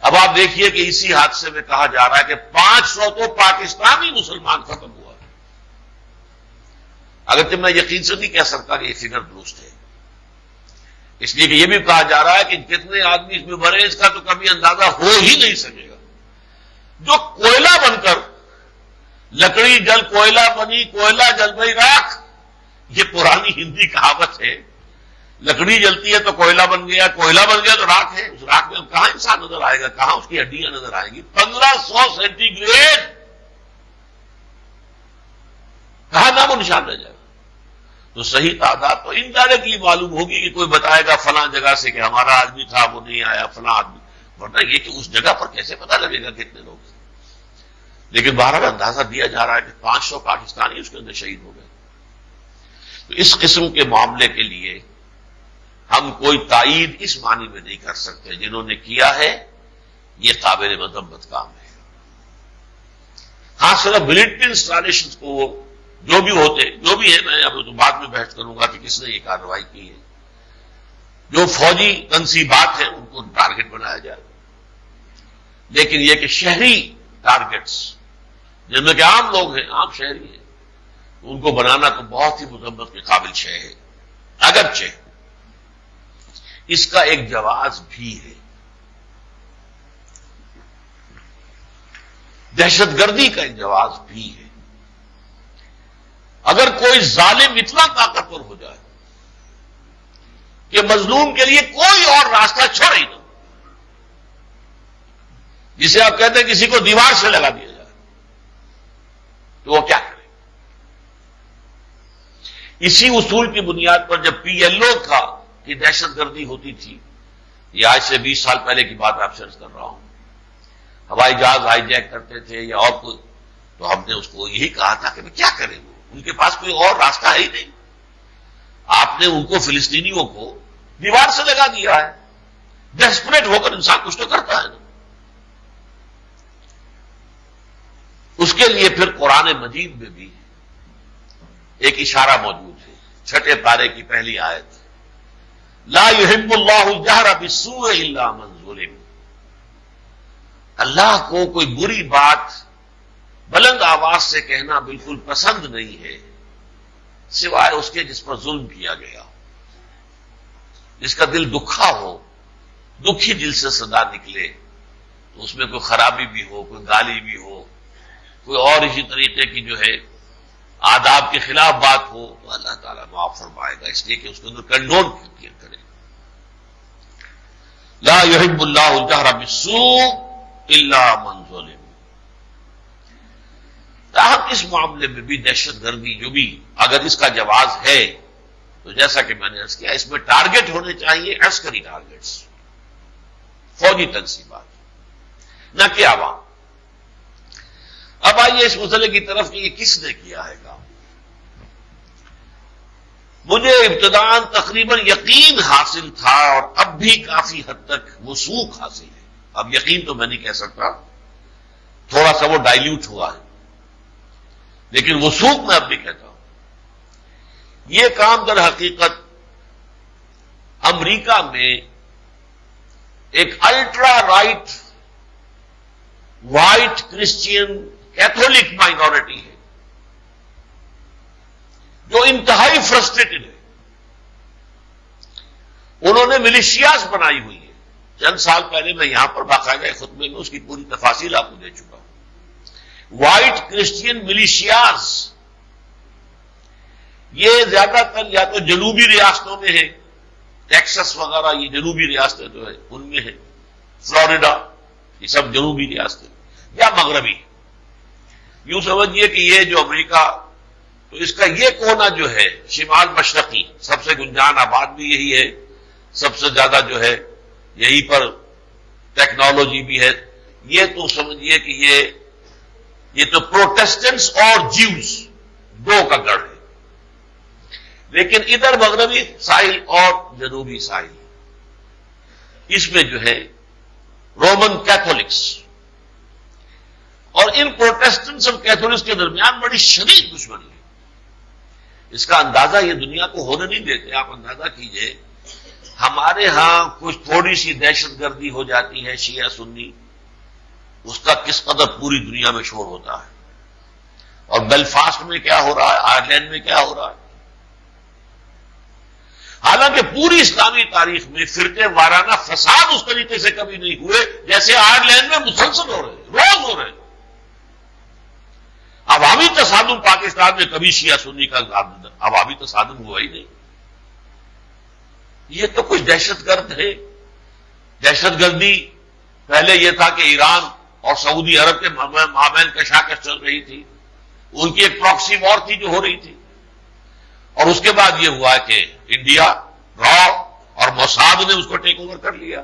[SPEAKER 1] اب آپ دیکھیے کہ اسی حادثے میں کہا جا رہا ہے کہ 500 تو پاکستانی مسلمان ختم ہوا ہے۔ اگرچہ میں یقین سے نہیں کہہ سکتا کہ یہ فگر درست ہے، اس لیے کہ یہ بھی کہا جا رہا ہے کہ کتنے آدمی اس میں مرے اس کا تو کبھی اندازہ ہو ہی نہیں سکے گا۔ جو کوئلہ بن کر لکڑی جل کوئلہ بنی، کوئلہ جل گئی راکھ، یہ پرانی ہندی کہاوت ہے۔ لکڑی جلتی ہے تو کوئلہ بن گیا، کوئلہ بن گیا تو راکھ ہے، اس راکھ میں کہاں انسان نظر آئے گا، کہاں اس کی ہڈیاں نظر آئیں گی؟ 1500 سینٹی گریڈ، کہاں نام و نشان رہ جائے گا؟ تو صحیح تعداد تو انڈائریکٹلی معلوم ہوگی کہ کوئی بتائے گا فلاں جگہ سے کہ ہمارا آدمی تھا وہ نہیں آیا، فلاں آدمی، ورنہ یہ کہ اس جگہ پر کیسے پتہ لگے گا کتنے لوگ تھے؟ لیکن بہرحال اندازہ دیا جا رہا ہے کہ 500 پاکستانی اس کے اندر شہید ہو گئے۔ تو اس قسم کے معاملے کے لیے ہم کوئی تائید اس معنی میں نہیں کر سکتے، جنہوں نے کیا ہے یہ قابل مذمت کام ہے۔ ہاں صرف ملٹری انسٹالیشنز کو جو بھی ہوتے، جو بھی ہے، میں اب تو بعد میں بحث کروں گا کہ کس نے یہ کارروائی کی ہے، جو فوجی تنصیبات ہیں ان کو ٹارگٹ بنایا جائے، لیکن یہ کہ شہری ٹارگٹس جن میں کہ عام لوگ ہیں، عام شہری ہیں، ان کو بنانا تو بہت ہی مذمت کے قابل شے ہے۔ اگرچہ اس کا ایک جواز بھی ہے، دہشت گردی کا ایک جواز بھی ہے۔ اگر کوئی ظالم اتنا طاقتور ہو جائے کہ مظلوم کے لیے کوئی اور راستہ چھوڑے ہی نہ، جسے آپ کہتے ہیں کسی کو دیوار سے لگا دیا جائے، تو وہ کیا کرے؟ اسی اصول کی بنیاد پر جب پی ایل او کا کی دہشت گردی ہوتی تھی، یہ آج سے 20 سال پہلے کی بات آپ سے عرض کر رہا ہوں، ہوائی جہاز ہائی جیک کرتے تھے یا اور کوئی، تو ہم نے اس کو یہی کہا تھا کہ کیا کریں، وہ ان کے پاس کوئی اور راستہ ہے ہی نہیں، آپ نے ان کو فلسطینیوں کو دیوار سے لگا دیا ہے۔ ڈیسپریٹ ہو کر انسان کچھ تو کرتا ہے نا۔ اس کے لیے پھر قرآن مجید میں بھی ایک اشارہ موجود ہے، 6 پارے کی پہلی آیت، لا يحب اللہ الجہر بالسوء الا من ظلم۔ اللہ کو کوئی بری بات بلند آواز سے کہنا بالکل پسند نہیں ہے، سوائے اس کے جس پر ظلم کیا گیا، جس کا دل دکھا ہو، دکھی دل سے صدا نکلے، تو اس میں کوئی خرابی بھی ہو، کوئی گالی بھی ہو، کوئی اور اسی طریقے کی جو ہے آداب کے خلاف بات ہو، تو اللہ تعالیٰ معاف فرمائے گا، اس لیے کہ اس کے اندر کنڈون کرے۔ لا يحب اللہ الجہر بالسوء الا من ظلم۔ تاہم اس معاملے میں بھی دہشت گردی جو بھی اگر اس کا جواز ہے، تو جیسا کہ میں نے عرض کیا، اس میں ٹارگٹ ہونے چاہیے عسکری ٹارگٹس، فوجی تنصیبات، نہ کہ عوام۔ اب آئیے اس مسئلے کی طرف کہ یہ کس نے کیا ہے کام۔ مجھے ابتداءً تقریباً یقین حاصل تھا، اور اب بھی کافی حد تک وثوق حاصل ہے، اب یقین تو میں نہیں کہہ سکتا، تھوڑا سا وہ ڈائلیوٹ ہوا ہے، لیکن وثوق میں اب بھی کہتا ہوں، یہ کام در حقیقت امریکہ میں ایک ultra right white Christian Catholic minority ہے جو انتہائی فرسٹریٹڈ ہے۔ انہوں نے ملیشیاز بنائی ہوئی ہے، چند سال پہلے میں یہاں پر باقاعدہ خطبے میں اس کی پوری تفاصیل آپ کو دے چکا ہوں۔ وائٹ کرسچین ملیشیاز، یہ زیادہ تر یا تو جنوبی ریاستوں میں ہے، ٹیکسس وغیرہ یہ جنوبی ریاستیں جو ہے ان میں ہے، فلوریڈا یہ سب جنوبی ریاستیں، یا مغربی۔ یوں سمجھیے کہ یہ جو امریکہ، تو اس کا یہ کونا جو ہے شمال مشرقی، سب سے گنجان آباد بھی یہی ہے، سب سے زیادہ جو ہے یہی پر ٹیکنالوجی بھی ہے، یہ تو سمجھیے کہ یہ تو پروٹیسٹنٹس اور جیوز دو کا گڑھ ہے۔ لیکن ادھر مغربی ساحل اور جنوبی ساحل، اس میں جو ہے رومن کیتھولکس، اور ان پروٹیسٹنٹس اور کیتھولکس کے درمیان بڑی شدید دشمنی ہے۔ اس کا اندازہ یہ دنیا کو ہونے نہیں دیتے۔ آپ اندازہ کیجئے، ہمارے ہاں کچھ تھوڑی سی دہشت گردی ہو جاتی ہے شیعہ سنی، اس کا کس قدر پوری دنیا میں شور ہوتا ہے۔ اور بیلفاسٹ میں کیا ہو رہا ہے، آئرلینڈ میں کیا ہو رہا ہے۔ حالانکہ پوری اسلامی تاریخ میں فرقے وارانہ فساد اس طریقے سے کبھی نہیں ہوئے جیسے آئرلینڈ میں مسلسل ہو رہے ہیں، روز ہو رہے ہیں۔ عوامی تصادم پاکستان میں کبھی شیعہ سنی کا عوامی تصادم ہوا ہی نہیں۔ یہ تو کچھ دہشت گرد ہے۔ دہشت گردی پہلے یہ تھا کہ ایران اور سعودی عرب کے مابین کشاکش چل رہی تھی، ان کی ایک پراکسی وار تھی جو ہو رہی تھی، اور اس کے بعد یہ ہوا کہ انڈیا، را اور موساد نے اس کو ٹیک اوور کر لیا۔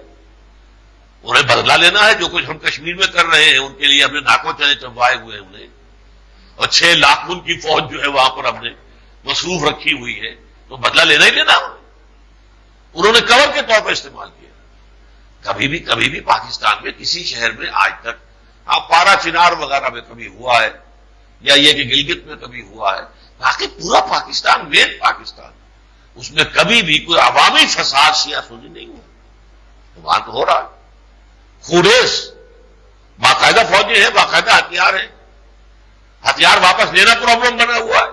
[SPEAKER 1] انہیں بدلہ لینا ہے، جو کچھ ہم کشمیر میں کر رہے ہیں ان کے لیے ہم نے ناکوں چنے چبوائے ہوئے ہیں انہیں، اور 6 لاکھ من کی فوج جو ہے وہاں پر ہم نے مصروف رکھی ہوئی ہے، تو بدلہ لینا ہی لینا انہوں نے کور کے طور پر استعمال کیا۔ کبھی بھی پاکستان میں کسی شہر میں آج تک، آپ پارا چنار وغیرہ میں کبھی ہوا ہے، یا یہ کہ گلگت میں کبھی ہوا ہے، باقی پورا پاکستان، مین پاکستان، اس میں کبھی بھی کوئی عوامی فساد شیعہ سنی نہیں ہوا۔ تو وہاں تو ہو رہا ہے خوریز، باقاعدہ فوجی ہیں، باقاعدہ ہتھیار ہیں، ہتھیار واپس لینا پرابلم بنا ہوا ہے۔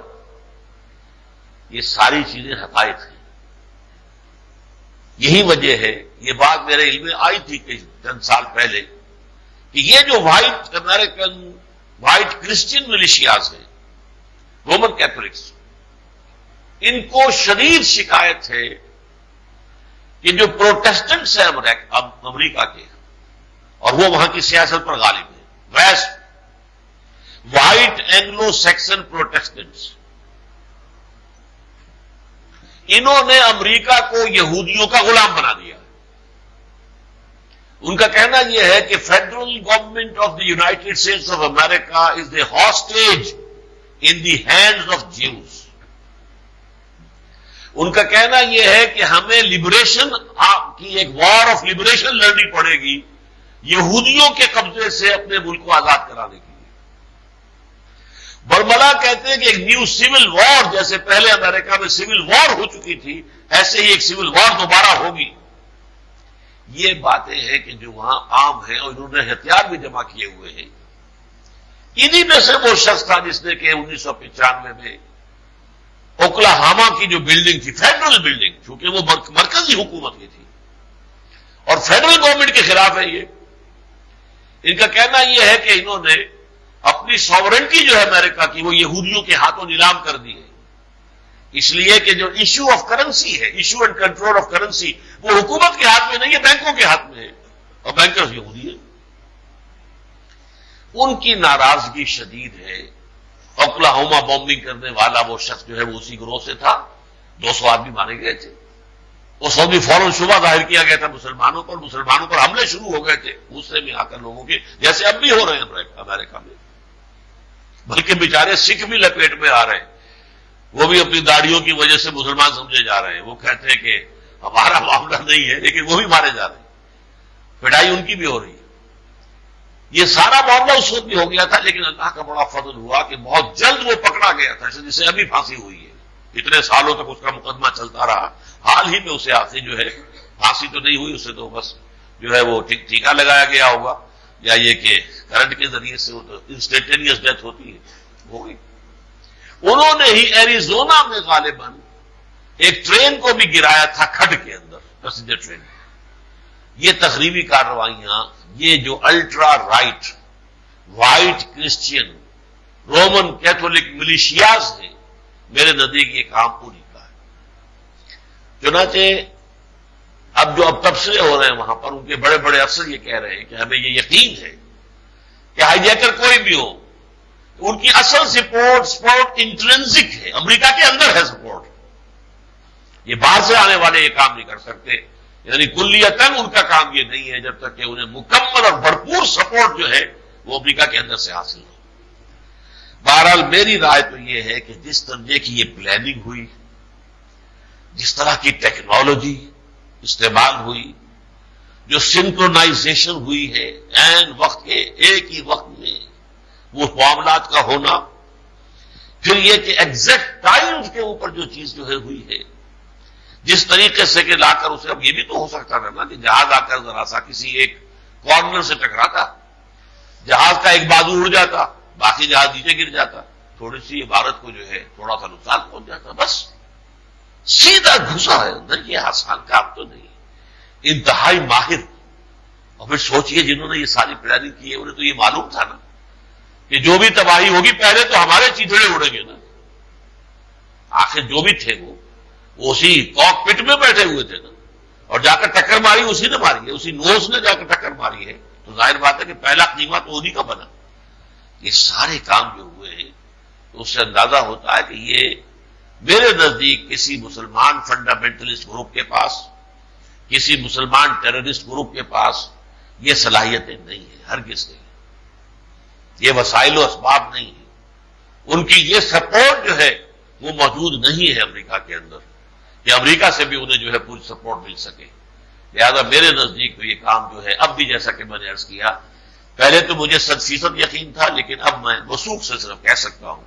[SPEAKER 1] یہ ساری چیزیں حقائق ہیں۔ یہی وجہ ہے، یہ بات میرے علم میں آئی تھی کہ چند سال پہلے، کہ یہ جو وائٹ امریکن، وائٹ کرسچین ملیشیاز ہیں، رومن کیتھولکس، ان کو شدید شکایت ہے کہ جو پروٹیسٹنٹس ہیں امریکہ کے، اور وہ وہاں کی سیاست پر غالب ہیں، west white Anglo Saxon Protestants, انہوں نے امریکہ کو یہودیوں کا غلام بنا دیا۔ ان کا کہنا یہ ہے کہ federal government of the United States of America is the hostage in the hands of Jews. ان کا کہنا یہ ہے کہ ہمیں لبریشن کی ایک وار آف لبریشن لڑنی پڑے گی یہودیوں کے قبضے سے اپنے ملک کو آزاد کرانے کے لیے۔ برملا کہتے ہیں کہ ایک نیو سول وار، جیسے پہلے امریکہ میں سول وار ہو چکی تھی، ایسے ہی ایک سول وار دوبارہ ہوگی۔ یہ باتیں ہیں کہ جو وہاں عام ہیں، اور انہوں نے ہتھیار بھی جمع کیے ہوئے ہیں۔ انہی میں سے وہ شخص تھا جس نے کہ 1995 میں اوکلاہاما کی جو بلڈنگ تھی، فیڈرل بلڈنگ، چونکہ وہ مرکزی حکومت کی تھی اور فیڈرل گورنمنٹ کے خلاف ہے یہ، ان کا کہنا یہ ہے کہ انہوں نے اپنی ساورنٹی جو ہے امریکہ کی، وہ یہودیوں کے ہاتھوں نیلام کر دی ہے، اس لیے کہ جو ایشو آف کرنسی ہے، issue and control of currency, وہ حکومت کے ہاتھ میں نہیں ہے، بینکوں کے ہاتھ میں ہے، اور بینکرز یہودی ہیں۔ ان کی ناراضگی شدید ہے۔ اوکلاہوما بامبنگ کرنے والا وہ شخص جو ہے وہ اسی گروہ سے تھا، 200 آدمی مارے گئے تھے۔ اس وقت بھی فوراً شبہ ظاہر کیا گیا تھا مسلمانوں پر حملے شروع ہو گئے تھے غصے میں آ کر لوگوں کے، جیسے اب بھی ہو رہے ہیں امریکہ میں، بلکہ بیچارے سکھ بھی لپیٹ میں آ رہے ہیں، وہ بھی اپنی داڑھیوں کی وجہ سے مسلمان سمجھے جا رہے ہیں، وہ کہتے ہیں کہ ہمارا معاملہ نہیں ہے، لیکن وہ بھی مارے جا رہے ہیں، پٹائی ان کی بھی ہو رہی ہے۔ یہ سارا معاملہ اس وقت بھی ہو گیا تھا، لیکن اللہ کا بڑا فضل ہوا کہ بہت جلد وہ پکڑا گیا تھا، جسے ابھی پھانسی ہوئی ہے۔ اتنے سالوں تک اس کا مقدمہ چلتا رہا، حال ہی میں اسے آخری جو ہے پھانسی تو نہیں ہوئی، اسے تو بس جو ہے وہ ٹیکا لگایا گیا ہوگا، یا یہ کہ کرنٹ کے ذریعے سے وہ تو انسٹنٹینیس ڈیتھ ہوتی ہے، ہو گئی۔ انہوں نے ہی ایریزونا میں غالباً ایک ٹرین کو بھی گرایا تھا کھڈ کے اندر، پیسنجر ٹرین۔ یہ تخریبی کارروائیاں، یہ جو ultra right white Christian Roman Catholic militias ہیں، میرے نزدیک یہ کام پوری کا ہے۔ چنانچہ اب تبصرے ہو رہے ہیں وہاں پر، ان کے بڑے بڑے افسر یہ کہہ رہے ہیں کہ ہمیں یہ یقین ہے کہ ہائی جیکر کوئی بھی ہو، ان کی اصل سپورٹ انٹرنزک ہے، امریکہ کے اندر ہے سپورٹ، یہ باہر سے آنے والے یہ کام نہیں کر سکتے، یعنی کلیتاً ان کا کام یہ نہیں ہے جب تک کہ انہیں مکمل اور بھرپور سپورٹ جو ہے وہ امریکہ کے اندر سے حاصل ہو۔ بہرحال میری رائے تو یہ ہے کہ جس طرح کی یہ پلاننگ ہوئی، جس طرح کی ٹیکنالوجی استعمال ہوئی، جو سنکرونائزیشن ہوئی ہے عین وقت کے ایک ہی وقت میں وہ معاملات کا ہونا، پھر یہ کہ ایگزیکٹ ٹائم کے اوپر جو چیز جو ہے ہوئی ہے، جس طریقے سے کہ لا کر اسے، اب یہ بھی تو ہو سکتا تھا نا کہ جہاز آ کر ذرا سا کسی ایک کارنر سے ٹکراتا، جہاز کا ایک بازو اڑ جاتا، باقی جہاز نیچے گر جاتا، تھوڑی سی عمارت کو جو ہے تھوڑا سا نقصان پہنچ جاتا، بس سیدھا گھسا ہے اندر. یہ آسان کام تو نہیں، انتہائی ماہر. اور پھر سوچئے جنہوں نے یہ ساری پلاننگ کی ہے انہیں تو یہ معلوم تھا نا کہ جو بھی تباہی ہوگی پہلے تو ہمارے چیتڑے اڑیں گے نا. آخر جو بھی تھے وہ اسی کاک پٹ میں بیٹھے ہوئے تھے نا، اور جا کر ٹکر ماری اسی نے ماری ہے، اسی نوز نے جا کر ٹکر ماری ہے. تو ظاہر بات ہے کہ پہلا قیمہ تو انہی کا بنا. یہ سارے کام جو ہوئے ہیں تو اس سے اندازہ ہوتا ہے کہ یہ میرے نزدیک کسی مسلمان فنڈامنٹلسٹ گروپ کے پاس، کسی مسلمان ٹیررسٹ گروپ کے پاس یہ صلاحیتیں نہیں ہیں، ہرگز نہیں. یہ وسائل و اسباب نہیں ہیں، ان کی یہ سپورٹ جو ہے وہ موجود نہیں ہے امریکہ کے اندر کہ امریکہ سے بھی انہیں جو ہے پوری سپورٹ مل سکے. لہذا میرے نزدیک تو یہ کام جو ہے اب بھی، جیسا کہ میں نے عرض کیا، پہلے تو مجھے 100% یقین تھا، لیکن اب میں وثوق سے صرف کہہ سکتا ہوں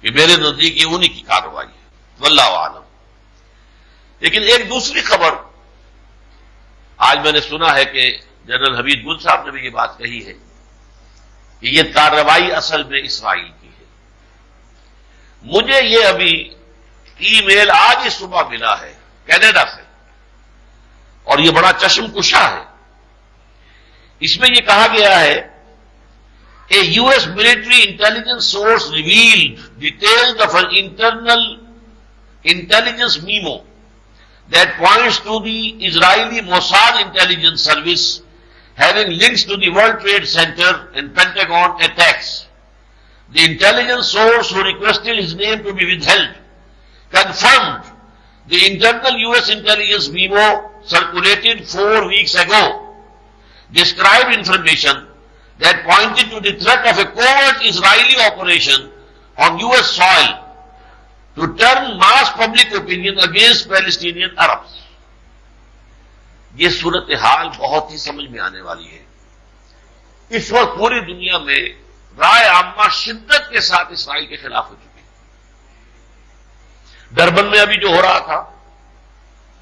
[SPEAKER 1] کہ میرے نزدیک یہ انہی کی کارروائی ہے، واللہ اعلم. لیکن ایک دوسری خبر آج میں نے سنا ہے کہ جنرل حمید گل صاحب نے بھی یہ بات کہی ہے کہ یہ کارروائی اصل میں اسرائیل کی ہے. مجھے یہ ابھی ای میل آج ہی صبح ملا ہے کینیڈا سے، اور یہ بڑا چشم کشا ہے. اس میں یہ کہا گیا ہے A US military intelligence source revealed details of an internal intelligence memo that points to the Israeli Mossad intelligence service having links to the World Trade Center and Pentagon attacks. The intelligence source, who requested his name to be withheld, confirmed the internal US intelligence memo circulated 4 weeks ago described information that pointed to the threat of a covert Israeli operation on US soil to turn mass public opinion against Palestinian Arabs. یہ صورتحال بہت ہی سمجھ میں آنے والی ہے. اس وقت پوری دنیا میں رائے عامہ شدت کے ساتھ اسرائیل کے خلاف ہو چکی ہے. ڈربن میں ابھی جو ہو رہا تھا،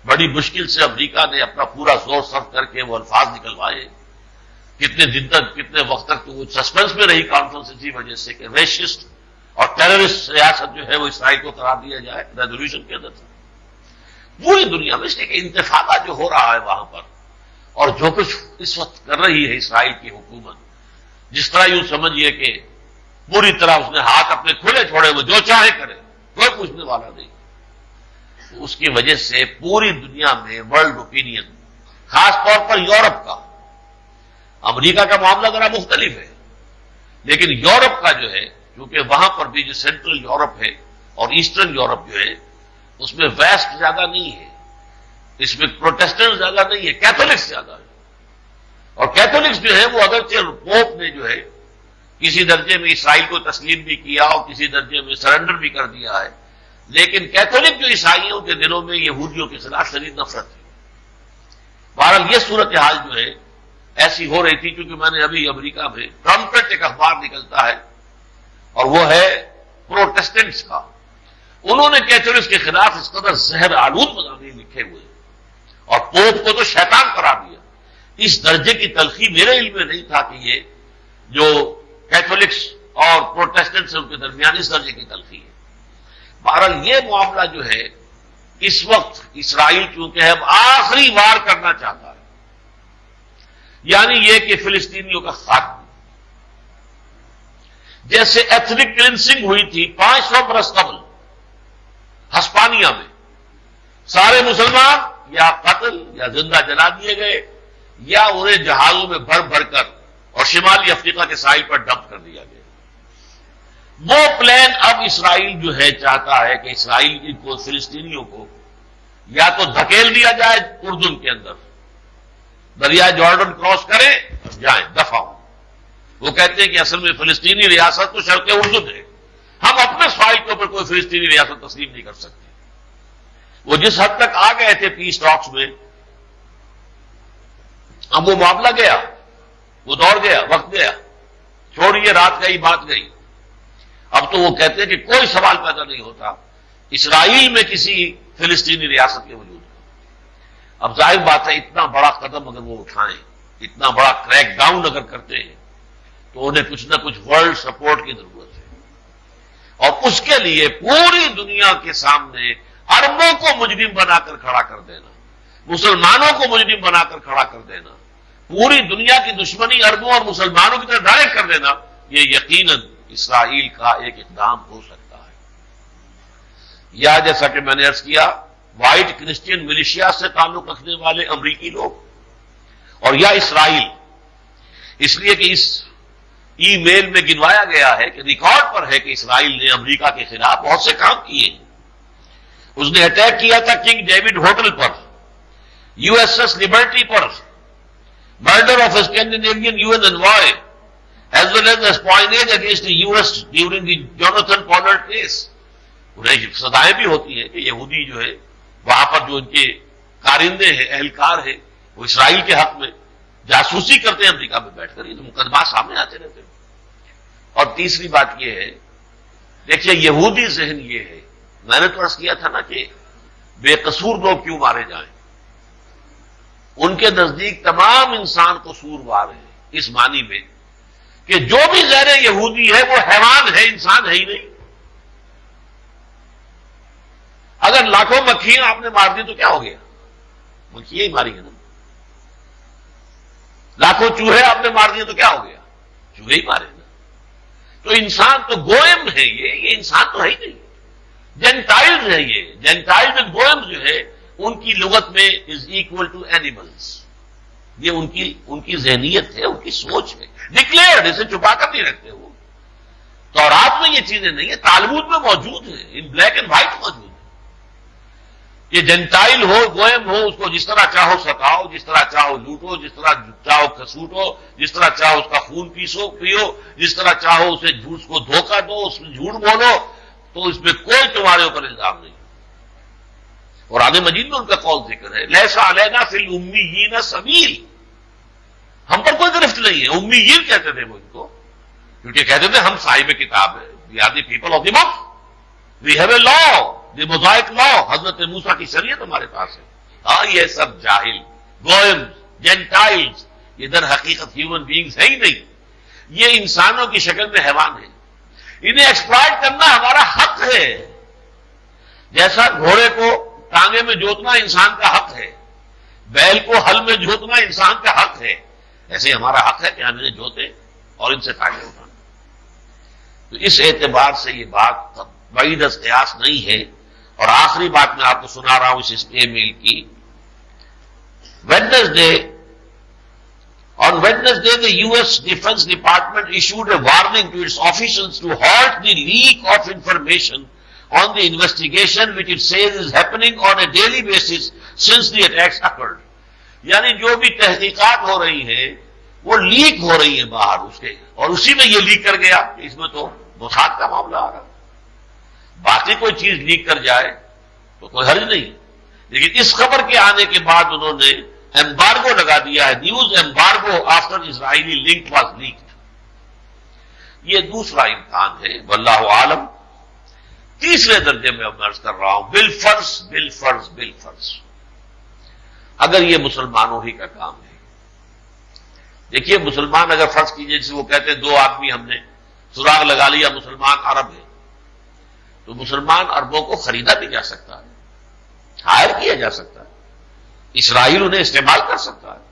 [SPEAKER 1] بڑی مشکل سے امریکہ نے اپنا پورا زور صرف کر کے وہ الفاظ نکلوائے. کتنے دن تک، کتنے وقت تک تو وہ سسپینس میں رہی کانفرنس اسی وجہ سے کہ ریشسٹ اور ٹیررسٹ ریاست جو ہے وہ اسرائیل کو قرار دیا جائے ریزولوشن کے اندر. پوری دنیا میں اس لیے کہ انتفاضہ جو ہو رہا ہے وہاں پر، اور جو کچھ اس وقت کر رہی ہے اسرائیل کی حکومت، جس طرح یوں سمجھیے کہ پوری طرح اس نے ہاتھ اپنے کھلے چھوڑے، وہ جو چاہے کرے، کوئی پوچھنے والا نہیں. اس کی وجہ سے پوری دنیا میں ورلڈ اوپینین، خاص طور پر یورپ کا، امریکہ کا معاملہ ذرا مختلف ہے، لیکن یورپ کا جو ہے، کیونکہ وہاں پر بھی جو سینٹرل یورپ ہے اور ایسٹرن یورپ جو ہے، اس میں ویسٹ زیادہ نہیں ہے، اس میں پروٹیسٹنٹ زیادہ نہیں ہے، کیتھولکس زیادہ ہے. اور کیتھولکس جو ہے وہ اگرچہ پوپ نے جو ہے کسی درجے میں اسرائیل کو تسلیم بھی کیا اور کسی درجے میں سرنڈر بھی کر دیا ہے، لیکن کیتھولک جو عیسائیوں کے دلوں میں یہودیوں کے خلاف شدید نفرت ہے. بہرحال یہ صورتحال جو ہے ایسی ہو رہی تھی، کیونکہ میں نے ابھی امریکہ میں ٹرمپٹ ایک اخبار نکلتا ہے اور وہ ہے پروٹیسٹنٹس کا. انہوں نے کیتھولکس کے خلاف اس قدر زہر آلود مضامین لکھے ہوئے اور پوپ کو تو شیطان قرار دیا. اس درجے کی تلخی میرے علم میں نہیں تھا کہ یہ جو کیتھولکس اور پروٹیسٹنٹس ان کے درمیان اس درجے کی تلخی ہے. بہرحال یہ معاملہ جو ہے اس وقت اسرائیل چونکہ اب آخری وار کرنا چاہتا ہے، یعنی یہ کہ فلسطینیوں کا خاتمہ، جیسے ایتھنک کلینسنگ ہوئی تھی 500 برس قبل ہسپانیہ میں، سارے مسلمان یا قتل یا زندہ جلا دیے گئے یا انہیں جہازوں میں بھر بھر کر اور شمالی افریقہ کے ساحل پر ڈمپ کر دیا گیا. وہ پلان اب اسرائیل جو ہے چاہتا ہے کہ اسرائیل کو، فلسطینیوں کو یا تو دھکیل دیا جائے اردن کے اندر، دریائے جارڈن کراس کریں اور جائیں دفع ہوں. وہ کہتے ہیں کہ اصل میں فلسطینی ریاست تو شرق اردن ہے، ہم اپنے سوائل کے اوپر کوئی فلسطینی ریاست تسلیم نہیں کر سکتے. وہ جس حد تک آ گئے تھے پیس ٹاکس میں اب وہ معاملہ گیا، وہ دور گیا، وقت گیا، چھوڑیے رات گئی بات گئی. اب تو وہ کہتے ہیں کہ کوئی سوال پیدا نہیں ہوتا اسرائیل میں کسی فلسطینی ریاست کے وجود کا. اب ظاہر بات ہے اتنا بڑا قدم اگر وہ اٹھائیں، اتنا بڑا کریک ڈاؤن اگر کرتے ہیں تو انہیں کچھ نہ کچھ ورلڈ سپورٹ کی ضرورت ہے. اور اس کے لیے پوری دنیا کے سامنے عربوں کو مجرم بنا کر کھڑا کر دینا، مسلمانوں کو مجرم بنا کر کھڑا کر دینا، پوری دنیا کی دشمنی عربوں اور مسلمانوں کی طرف ڈائریکٹ کر دینا، یہ یقیناً اسرائیل کا ایک اقدام ہو سکتا ہے. یا جیسا کہ میں نے عرض کیا، وائٹ کرسچین ملیشیا سے تعلق رکھنے والے امریکی لوگ، اور یا اسرائیل، اس لیے کہ اس ای میل میں گنوایا گیا ہے کہ ریکارڈ پر ہے کہ اسرائیل نے امریکہ کے خلاف بہت سے کام کیے ہیں. اس نے اٹیک کیا تھا کنگ ڈیوڈ ہوٹل پر، یو ایس ایس لبرٹی پر، murder of Scandinavian U N envoy, as well as espionage against the U S during the Jonathan Pollard case. انہیں سزائیں بھی ہوتی ہیں کہ یہودی جو ہے وہاں پر جو ان کے کارندے ہیں، اہلکار ہیں، وہ اسرائیل کے حق میں جاسوسی کرتے ہیں امریکہ میں بیٹھ کر. یہ تو مقدمات سامنے آتے رہتے ہیں. اور تیسری بات یہ ہے، دیکھیے یہودی ذہن یہ ہے، میں نے تو عرض کیا تھا نا کہ بے قصور لوگ کیوں مارے جائیں. ان کے نزدیک تمام انسان قصوروار ہیں، اس معنی میں کہ جو بھی غیر یہودی ہے وہ حیوان ہے، انسان ہے ہی نہیں. اگر لاکھوں مکھیاں آپ نے مار دی تو کیا ہو گیا؟ مکھیاں ہی ماری ہیں نا. لاکھوں چوہے آپ نے مار دیے تو کیا ہو گیا؟ چوہے ہی مارے نا. تو انسان تو گوئم ہے، یہ انسان تو ہے ہی نہیں. جینٹائلز ہے، یہ جینٹائلز اینڈ گوئم جو ہے ان کی لغت میں از اکول ٹو اینیملز. یہ ان کی ذہنیت ہے، ان کی سوچ ہے، ڈکلیئرڈ، اسے چھپا کر نہیں رکھتے وہ. تورات میں یہ چیزیں نہیں ہیں، تالمود میں موجود ہیں، ان بلیک اینڈ وائٹ موجود ہیں. یہ جنٹائل ہو، گوئم ہو، اس کو جس طرح چاہو ستاؤ، جس طرح چاہو لوٹو، جس طرح چاہو کسوٹو، جس طرح چاہو اس کا خون پیو، جس طرح چاہو اس کو دھوکہ دو، اس میں جھوٹ بولو، تو اس میں کوئی تمہارے اوپر الزام نہیں. قرآن مجید میں ان کا قول ذکر ہے، لیسا علینا فی الامیین سبیل، ہم پر کوئی گرفت نہیں ہے. امیین کہتے تھے وہ ان کو، کیونکہ کہتے تھے ہم صاحب کتاب ہیں، we are the people of the book, we have a law, the Mosaic law, حضرت موسیٰ کی شریعت ہمارے پاس ہے. ہاں یہ سب جاہل، گوئم، جینٹائلز، یہ در حقیقت ہیومن بینگز ہے ہی نہیں. یہ انسانوں کی شکل میں حیوان ہیں. انہیں ایکسپلائٹ کرنا ہمارا حق ہے. جیسا گھوڑے کو ٹانگے میں جوتنا انسان کا حق ہے، بیل کو ہل میں جوتنا انسان کا حق ہے، ایسے ہمارا حق ہے کہ ہم انہیں جوتے اور ان سے فائدہ اٹھانا. تو اس اعتبار سے یہ بات بعید از قیاس نہیں ہے. اور آخری بات میں آپ کو سنا رہا ہوں اس ای میل کی. On Wednesday, the U.S. Defense Department issued a warning to its officials to halt the leak of information on the investigation which it says is happening on a daily basis since the attacks occurred. یعنی جو بھی تحقیقات ہو رہی ہیں وہ leak ہو رہی ہیں باہر اس کے، اور اسی میں یہ لیک کر گیا. اس میں تو موساد کا معاملہ آ رہا. باقی کوئی چیز لیک کر جائے تو کوئی حرج نہیں، لیکن اس خبر کے آنے کے بعد انہوں نے ایمبارگو لگا دیا ہے، news embargo after Israeli link was leaked. یہ دوسرا امتحان ہے، واللہ عالم. تیسرے درجے میں اب عرض کر رہا ہوں، بالفرض اگر یہ مسلمانوں ہی کا کام ہے. دیکھیے مسلمان اگر فرض کیجئے، جسے وہ کہتے ہیں 2 آدمی ہم نے سراغ لگا لیا، مسلمان عرب ہے، تو مسلمان عربوں کو خریدا بھی جا سکتا ہے، ہائر کیا جا سکتا ہے، اسرائیل انہیں استعمال کر سکتا ہے،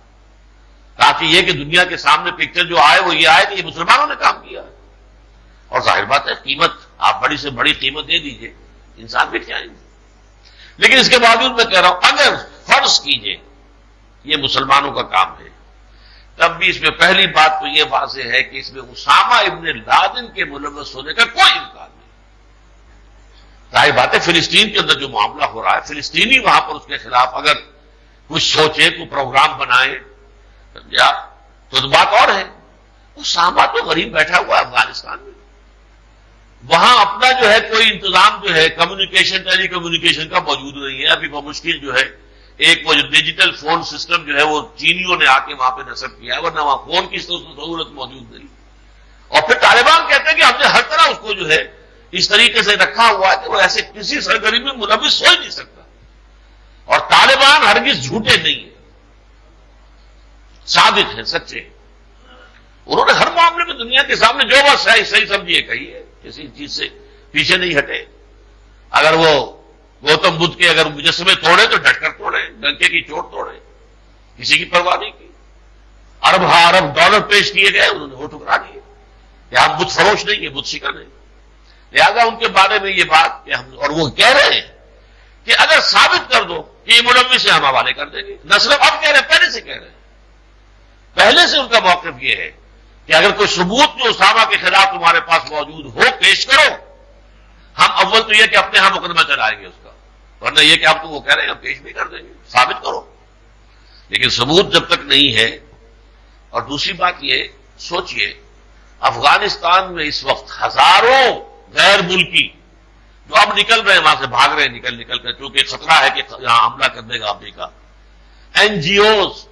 [SPEAKER 1] تاکہ یہ کہ دنیا کے سامنے پکچر جو آئے وہ یہ آئے کہ یہ مسلمانوں نے کام کیا ہے. اور ظاہر بات ہے قیمت آپ بڑی سے بڑی قیمت دے دیجئے، انسان بک جائیں گے. لیکن اس کے باوجود میں کہہ رہا ہوں اگر فرض کیجئے یہ مسلمانوں کا کام ہے، تب بھی اس میں پہلی بات تو یہ واضح ہے کہ اس میں اسامہ ابن لادن کے ملوث ہونے کا کوئی امکان نہیں. ظاہر بات ہے فلسطین کے اندر جو معاملہ ہو رہا ہے، فلسطینی وہاں پر اس کے خلاف اگر کچھ سوچے، کوئی پروگرام بنائے یا تو بات اور ہے. اسامہ تو غریب بیٹھا ہوا ہے افغانستان میں، وہاں اپنا جو ہے کوئی انتظام جو ہے کمیونیکیشن ٹیلی کمیونیکیشن کا موجود نہیں ہے. ابھی بمشکل جو ہے ایک وہ جو ڈیجیٹل فون سسٹم جو ہے وہ چینیوں نے آ کے وہاں پہ نصب کیا ہے، ورنہ وہاں فون کی سہولت موجود نہیں. اور پھر طالبان کہتے ہیں کہ ہم نے ہر طرح اس کو جو ہے اس طریقے سے رکھا ہوا ہے کہ وہ ایسے کسی سرگرمی میں ملوث ہو ہی نہیں سکتا. اور طالبان ہرگز جھوٹے نہیں ہیں، صادق ہیں، سچے ہیں. انہوں نے ہر معاملے میں دنیا کے سامنے جو بات صحیح سمجھی ہے کہی ہے، کسی چیز سے پیچھے نہیں ہٹے. اگر وہ گوتم بدھ کے اگر مجسمے توڑے تو ڈٹ کر توڑے، ڈنکے کی چوٹ توڑے، کسی کی پرواہ نہیں کی. ارب ڈالر پیش کیے گئے، انہوں نے وہ ٹھکرا دیے کہ ہم بت فروش نہیں ہیں، بت شکن نہیں. لہذا ان کے بارے میں یہ بات کہ ہم، اور وہ کہہ رہے ہیں کہ اگر ثابت کر دو کہ یہ ملوث سے ہم حوالے کر دیں گے. نہ صرف اب کہہ رہے ہیں، پہلے سے کہہ رہے ہیں. پہلے سے ان کا موقف یہ ہے کہ اگر کوئی ثبوت جو اسامہ کے خلاف تمہارے پاس موجود ہو پیش کرو. ہم اول تو یہ کہ اپنے ہاں مقدمہ چلائیں گے اس کا، ورنہ یہ کہ آپ تو وہ کہہ رہے ہیں ہم پیش بھی کر دیں گے، ثابت کرو. لیکن ثبوت جب تک نہیں ہے. اور دوسری بات یہ سوچئے، افغانستان میں اس وقت ہزاروں غیر ملکی جو اب نکل رہے ہیں وہاں سے، بھاگ رہے ہیں نکل کر، کیونکہ خطرہ ہے کہ یہاں حملہ کر دے گا امریکہ. N G Os,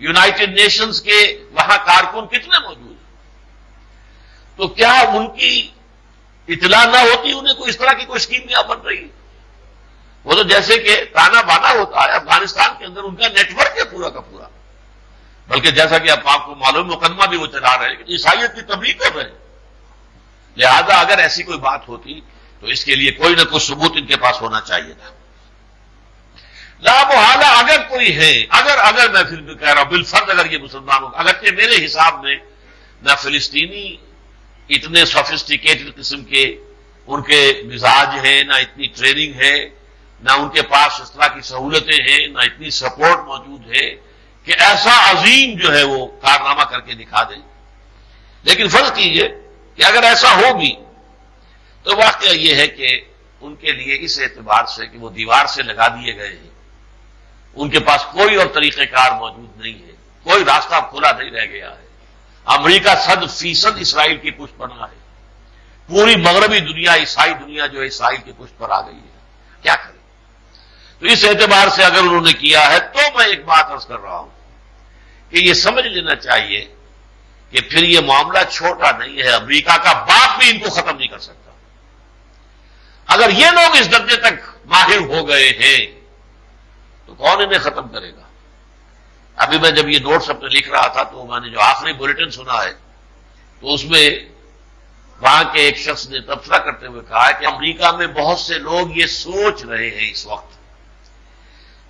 [SPEAKER 1] United Nations کے وہاں کارکن کتنے موجود ہیں. تو کیا ان کی اطلاع نہ ہوتی انہیں کوئی اس طرح کی کوئی اسکیم یہاں بن رہی ہے؟ وہ تو جیسے کہ تانا بانا ہوتا ہے افغانستان کے اندر، ان کا نیٹ ورک ہے پورا کا پورا. بلکہ جیسا کہ اب آپ کو معلوم مقدمہ بھی وہ چلا رہے ہیں کہ عیسائیت کی تبلیغ کر رہے ہیں. لہذا اگر ایسی کوئی بات ہوتی تو اس کے لیے کوئی نہ کوئی ثبوت ان کے پاس ہونا چاہیے تھا. لا محالہ اگر کوئی ہے، اگر میں پھر بھی کہہ رہا ہوں بالفرض اگر یہ مسلمانوں، اگرچہ میرے حساب میں نہ فلسطینی اتنے سوفسٹیکیٹڈ قسم کے ان کے مزاج ہیں، نہ اتنی ٹریننگ ہے، نہ ان کے پاس اس طرح کی سہولتیں ہیں، نہ اتنی سپورٹ موجود ہے کہ ایسا عظیم جو ہے وہ کارنامہ کر کے دکھا دیں. لیکن فرض کیجئے کہ اگر ایسا ہو بھی تو واقعہ یہ ہے کہ ان کے لیے اس اعتبار سے کہ وہ دیوار سے لگا دیے گئے ہیں، ان کے پاس کوئی اور طریقہ کار موجود نہیں ہے، کوئی راستہ کھلا نہیں رہ گیا ہے. امریکہ 100% اسرائیل کی پشت پناہ ہے. پوری مغربی دنیا، عیسائی دنیا جو ہے اسرائیل کی پشت پر آ گئی ہے. کیا کریں؟ تو اس اعتبار سے اگر انہوں نے کیا ہے تو میں ایک بات عرض کر رہا ہوں کہ یہ سمجھ لینا چاہیے کہ پھر یہ معاملہ چھوٹا نہیں ہے. امریکہ کا باپ بھی ان کو ختم نہیں کر سکتا. اگر یہ لوگ اس درجے تک ماہر ہو گئے ہیں تو کون انہیں ختم کرے گا؟ ابھی میں جب یہ نوٹس اپنے لکھ رہا تھا تو میں نے جو آخری بلیٹن سنا ہے تو اس میں وہاں کے ایک شخص نے تبصرہ کرتے ہوئے کہا کہ امریکہ میں بہت سے لوگ یہ سوچ رہے ہیں اس وقت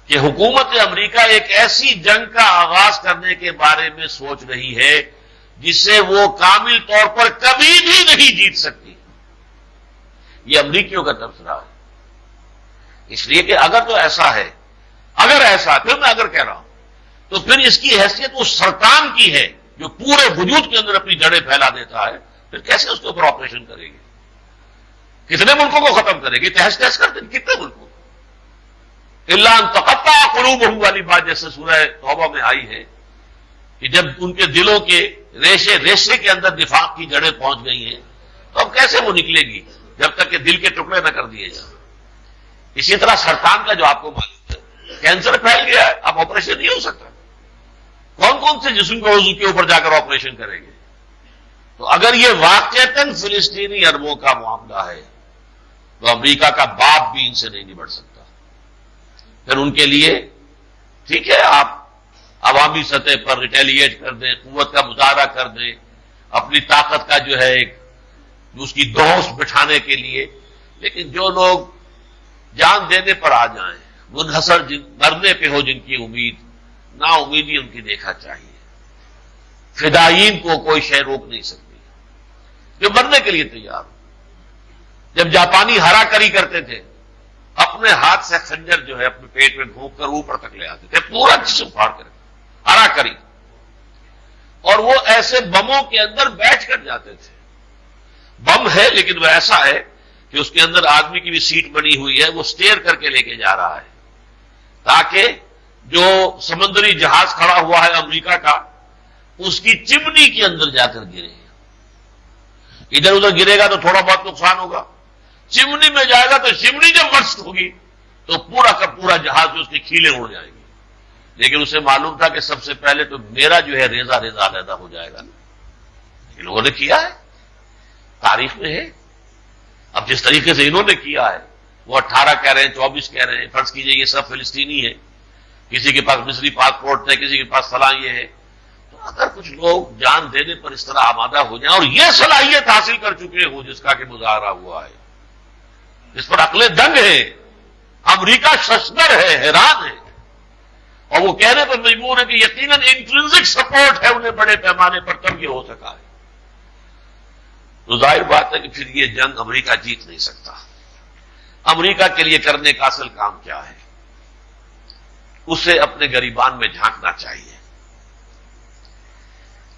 [SPEAKER 1] کہ حکومت امریکہ ایک ایسی جنگ کا آغاز کرنے کے بارے میں سوچ رہی ہے جسے وہ کامل طور پر کبھی بھی نہیں جیت سکتی. یہ امریکیوں کا تبصرہ ہے. اس لیے کہ اگر تو ایسا ہے، اگر ایسا، پھر میں اگر کہہ رہا ہوں تو پھر اس کی حیثیت اس سرطان کی ہے جو پورے وجود کے اندر اپنی جڑیں پھیلا دیتا ہے. پھر کیسے اس کے اوپر آپریشن کرے گی؟ کتنے ملکوں کو ختم کرے گی؟ تہس تہس کر دیں کتنے ملکوں کو؟ الا ان تقطع قلوبهم والی بات جیسے سورہ توبہ میں آئی ہے کہ جب ان کے دلوں کے ریشے کے اندر نفاق کی جڑیں پہنچ گئی ہیں تو اب کیسے وہ نکلے گی جب تک کہ دل کے ٹکڑے نہ کر دیے جائیں. اسی طرح سرطان کا جو آپ کو معلوم ہے کینسر پھیل گیا ہے، اب آپریشن نہیں ہو سکتا. کون کون سے جسم کے عضو کے اوپر جا کر آپریشن کریں گے؟ تو اگر یہ واقعتاً فلسطینی عربوں کا معاملہ ہے تو امریکہ کا باپ بھی ان سے نہیں نبٹ سکتا. پھر ان کے لیے ٹھیک ہے آپ عوامی سطح پر ریٹیلیٹ کر دیں، قوت کا مظاہرہ کر دیں، اپنی طاقت کا جو ہے ایک اس کی دوس بٹھانے کے لیے، لیکن جو لوگ جان دینے پر آ جائیں، منحصر مرنے پہ ہو جن کی امید، نا امیدی ان کی دیکھا چاہیے. فدائین کو کوئی شے روک نہیں سکتی جو مرنے کے لیے تیار ہو. جب جاپانی ہرا کری کرتے تھے اپنے ہاتھ سے خنجر جو ہے اپنے پیٹ میں گھونپ کر اوپر تک لے آتے تھے، پورا جسم پھاڑ کر ہرا کری، اور وہ ایسے بموں کے اندر بیٹھ کر جاتے تھے. بم ہے لیکن وہ ایسا ہے کہ اس کے اندر آدمی کی بھی سیٹ بنی ہوئی ہے، وہ سٹیئر کر کے لے کے جا رہا ہے تاکہ جو سمندری جہاز کھڑا ہوا ہے امریکہ کا اس کی چمنی کے اندر جا کر گرے. ادھر ادھر گرے گا تو تھوڑا بہت نقصان ہوگا، چمنی میں جائے گا تو چمنی جب برسٹ ہوگی تو پورا کا پورا جہاز جو اس کی کھیلیں اڑ جائیں گی، لیکن اسے معلوم تھا کہ سب سے پہلے تو میرا جو ہے ریزہ علیحدہ ہو جائے گا نا. یہ لوگوں نے کیا ہے، تاریخ میں ہے. اب جس طریقے سے انہوں نے کیا ہے، وہ 18 کہہ رہے ہیں، 24 کہہ رہے ہیں، فرض کیجئے یہ سب فلسطینی ہے، کسی کے پاس مصری پاسپورٹ ہے، کسی کے پاس فلاں یہ ہے. تو اگر کچھ لوگ جان دینے پر اس طرح آمادہ ہو جائیں اور یہ صلاحیت حاصل کر چکے ہوں جس کا کہ مظاہرہ ہوا ہے، اس پر عقلیں دنگ ہیں. امریکہ ششدر ہے، حیران ہے، اور وہ کہنے پر مجبور ہے کہ یقیناً انٹرنسک سپورٹ ہے انہیں بڑے پیمانے پر، تب یہ ہو سکا ہے. تو ظاہر بات ہے کہ پھر یہ جنگ امریکہ جیت نہیں سکتا. امریکہ کے لیے کرنے کا اصل کام کیا ہے؟ اسے اپنے گریبان میں جھانکنا چاہیے.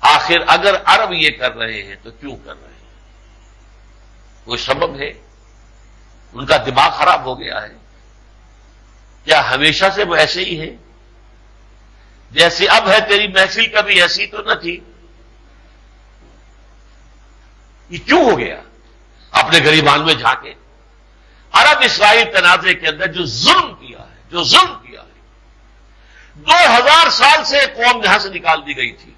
[SPEAKER 1] آخر اگر عرب یہ کر رہے ہیں تو کیوں کر رہے ہیں؟ کوئی سبب ہے؟ ان کا دماغ خراب ہو گیا ہے؟ کیا ہمیشہ سے وہ ایسے ہی ہے؟ جیسے اب ہے، تیری محفل کبھی ایسی تو نہ تھی. یہ کیوں ہو گیا؟ اپنے گریبان میں جھانکے. عرب اسرائیل تنازع کے اندر جو ظلم کیا ہے 2000 سال سے قوم یہاں سے نکال دی گئی تھی.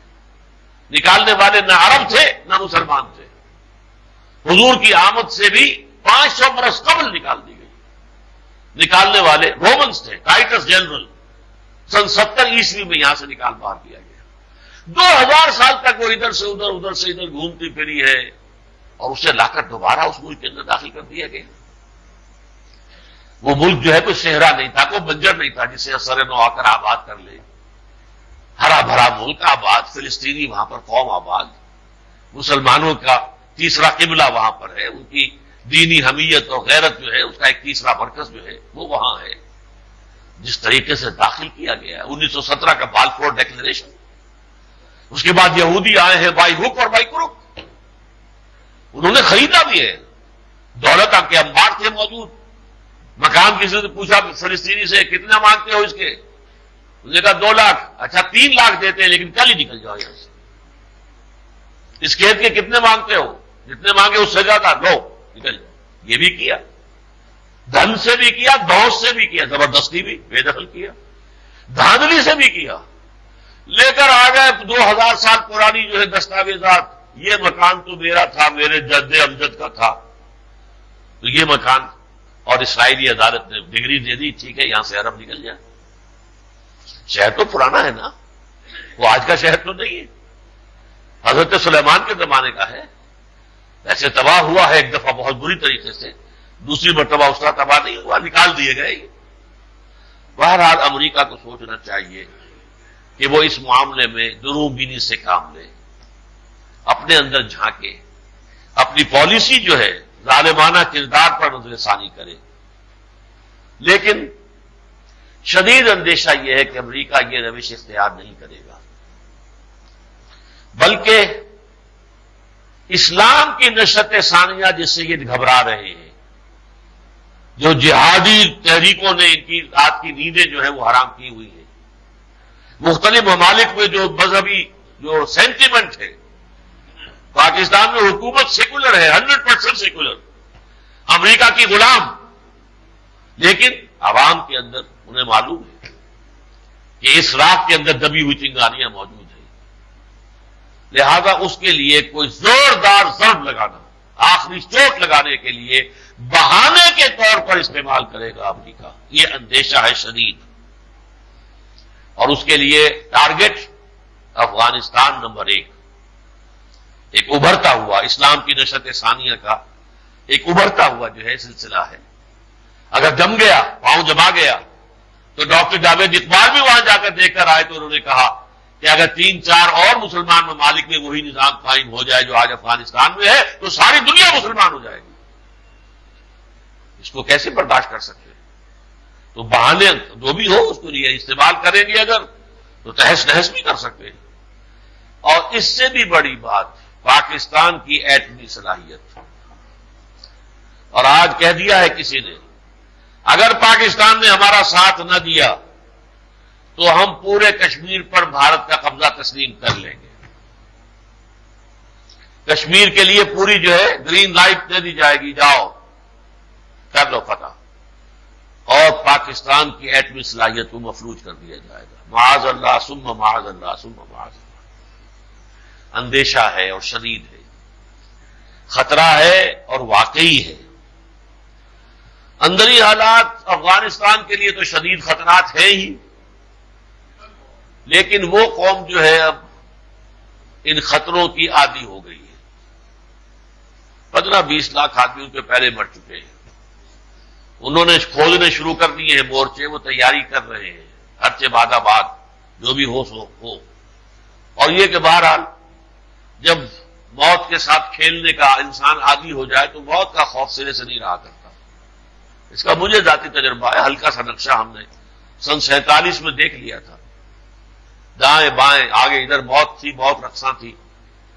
[SPEAKER 1] نکالنے والے نہ عرب تھے نہ مسلمان تھے. حضور کی آمد سے بھی 500 برس قبل نکال دی گئی. نکالنے والے رومنز تھے، ٹائٹس جنرل. سن 70 عیسوی میں یہاں سے نکال باہر کیا گیا. 2000 سال تک وہ ادھر سے ادھر گھومتی پھری ہے، اور اسے لا کر دوبارہ اس ملک کے اندر داخل کر دیا گیا. وہ ملک جو ہے کوئی صحرا نہیں تھا، کوئی بنجر نہیں تھا جسے سر نو آ کر آباد کر لے. ہرا بھرا ملک آباد، فلسطینی وہاں پر قوم آباد، مسلمانوں کا تیسرا قبلہ وہاں پر ہے. ان کی دینی حمیت اور غیرت جو ہے اس کا ایک تیسرا مرکز جو ہے وہ وہاں ہے. جس طریقے سے داخل کیا گیا ہے 1917 کا بالفور ڈیکلریشن. اس کے بعد یہودی آئے ہیں بائی ہک اور بائی کروک. انہوں نے خریدا بھی ہے. دولت کے انبار تھے موجود. مکان کسی نے پوچھا فلسطینی سے کتنا مانگتے ہو اس کے؟ انہوں نے کہا 2 لاکھ. اچھا 3 لاکھ دیتے ہیں لیکن کل ہی نکل جاؤ یہاں سے. اس کھیت کے کتنے مانگتے ہو؟ جتنے مانگے اس سے زیادہ لو نکل جاؤ. یہ بھی کیا، دھن سے بھی کیا، دھوس سے بھی کیا، زبردستی بھی بے دخل کیا، دھاندلی سے بھی کیا. لے کر آ گئے 2000 سال پرانی جو ہے دستاویزات. یہ مکان تو میرا تھا، میرے جد امجد کا تھا. تو یہ مکان، اور اسرائیلی عدالت نے ڈگری دے دی، ٹھیک ہے یہاں سے عرب نکل جائے. شہر تو پرانا ہے نا، وہ آج کا شہر تو نہیں ہے. حضرت سلیمان کے زمانے کا ہے. ایسے تباہ ہوا ہے ایک دفعہ بہت بری طریقے سے، دوسری مرتبہ اس طرح تباہ نہیں ہوا، نکال دیے گئے. بہرحال امریکہ کو سوچنا چاہیے کہ وہ اس معاملے میں دروغ بینی سے کام لے، اپنے اندر جھانکے، اپنی پالیسی جو ہے ظالمانہ کردار پر نظر ثانی کرے. لیکن شدید اندیشہ یہ ہے کہ امریکہ یہ روش اختیار نہیں کرے گا، بلکہ اسلام کی نشرت ثانیہ جس سے یہ گھبرا رہے ہیں، جو جہادی تحریکوں نے ان کی رات کی نیندیں جو ہے وہ حرام کی ہوئی ہے. مختلف ممالک میں جو مذہبی جو سینٹیمنٹ ہے، پاکستان میں حکومت سیکولر ہے، 100% سیکولر، امریکہ کی غلام، لیکن عوام کے اندر انہیں معلوم ہے کہ اس راہ کے اندر دبی ہوئی چنگاریاں موجود ہیں. لہذا اس کے لیے کوئی زوردار ضرب لگانا، آخری چوٹ لگانے کے لیے بہانے کے طور پر استعمال کرے گا امریکہ. یہ اندیشہ ہے شدید، اور اس کے لیے ٹارگٹ افغانستان نمبر 1، ایک ابھرتا ہوا اسلام کی نشرت ثانیہ کا ایک ابھرتا ہوا جو ہے سلسلہ ہے. اگر جم گیا، پاؤں جما گیا، تو ڈاکٹر جاوید اقبال بھی وہاں جا کر دیکھ کر آئے تو انہوں نے کہا کہ اگر 3-4 اور مسلمان ممالک میں وہی نظام قائم ہو جائے جو آج افغانستان میں ہے تو ساری دنیا مسلمان ہو جائے گی. اس کو کیسے برداشت کر سکتے ہیں؟ تو بہانے جو بھی ہو اس کو لیے استعمال کریں گے اگر تو تہس نہس بھی کر سکتے ہیں. اور اس سے بھی بڑی بات پاکستان کی ایٹمی صلاحیت. اور آج کہہ دیا ہے کسی نے اگر پاکستان نے ہمارا ساتھ نہ دیا تو ہم پورے کشمیر پر بھارت کا قبضہ تسلیم کر لیں گے. کشمیر کے لیے پوری جو ہے گرین لائٹ دے دی جائے گی، جاؤ کر لو فتح. اور پاکستان کی ایٹمی صلاحیت کو مفلوج کر دیا جائے گا. معاذ اللہ ثم معاذ اللہ ثم معاذ اللہ. اندیشہ ہے اور شدید ہے، خطرہ ہے اور واقعی ہے. اندری حالات افغانستان کے لیے تو شدید خطرات ہیں ہی، لیکن وہ قوم جو ہے اب ان خطروں کی عادی ہو گئی ہے. 15-20 لاکھ آدمی ان کے پہلے مر چکے ہیں. انہوں نے کھودنے شروع کر دیے ہیں مورچے، وہ تیاری کر رہے ہیں ہرچے بعد آباد جو بھی ہو سو ہو. اور یہ کہ بہرحال جب موت کے ساتھ کھیلنے کا انسان عادی ہو جائے تو موت کا خوف سرے سے نہیں رہا کرتا. اس کا مجھے ذاتی تجربہ ہے. ہلکا سا نقشہ ہم نے سن 47 میں دیکھ لیا تھا. دائیں بائیں آگے ادھر موت تھی، موت رقصاں تھی.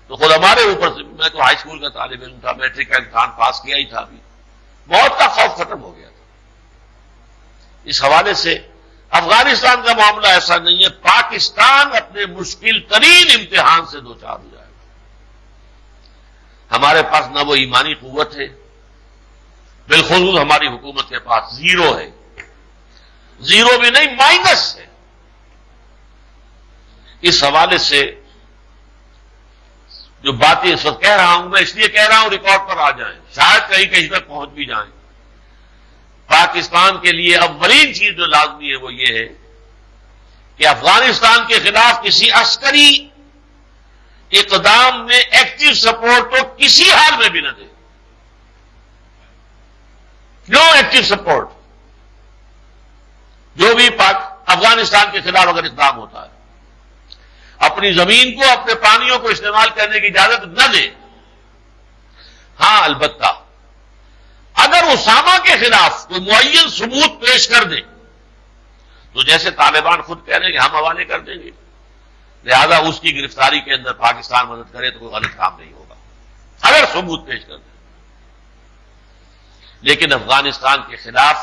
[SPEAKER 1] تو خود ہمارے اوپر سے، میں تو ہائی اسکول کا طالب علم تھا، میٹرک کا امتحان پاس کیا ہی تھا، ابھی موت کا خوف ختم ہو گیا تھا. اس حوالے سے افغانستان کا معاملہ ایسا نہیں ہے. پاکستان اپنے مشکل ترین امتحان سے دوچار ہو جائے گا. ہمارے پاس نہ وہ ایمانی قوت ہے، بالخصوص ہماری حکومت کے پاس زیرو ہے. زیرو بھی نہیں، مائنس ہے. اس حوالے سے جو باتیں اس وقت کہہ رہا ہوں، میں اس لیے کہہ رہا ہوں ریکارڈ پر آ جائیں، شاید کہیں کہیں تک پہنچ بھی جائیں. پاکستان کے لیے اولین چیز جو لازمی ہے وہ یہ ہے کہ افغانستان کے خلاف کسی عسکری اقدام میں ایکٹیو سپورٹ تو کسی حال میں بھی نہ دے. نو ایکٹیو سپورٹ. جو بھی افغانستان کے خلاف اگر اقدام ہوتا ہے، اپنی زمین کو، اپنے پانیوں کو استعمال کرنے کی اجازت نہ دے. ہاں البتہ اگر اسامہ کے خلاف کوئی معین ثبوت پیش کر دے تو جیسے طالبان خود کہہ رہے ہیں کہ ہم حوالے کر دیں گے، لہذا اس کی گرفتاری کے اندر پاکستان مدد کرے تو کوئی غلط کام نہیں ہوگا اگر ثبوت پیش کر دیں. لیکن افغانستان کے خلاف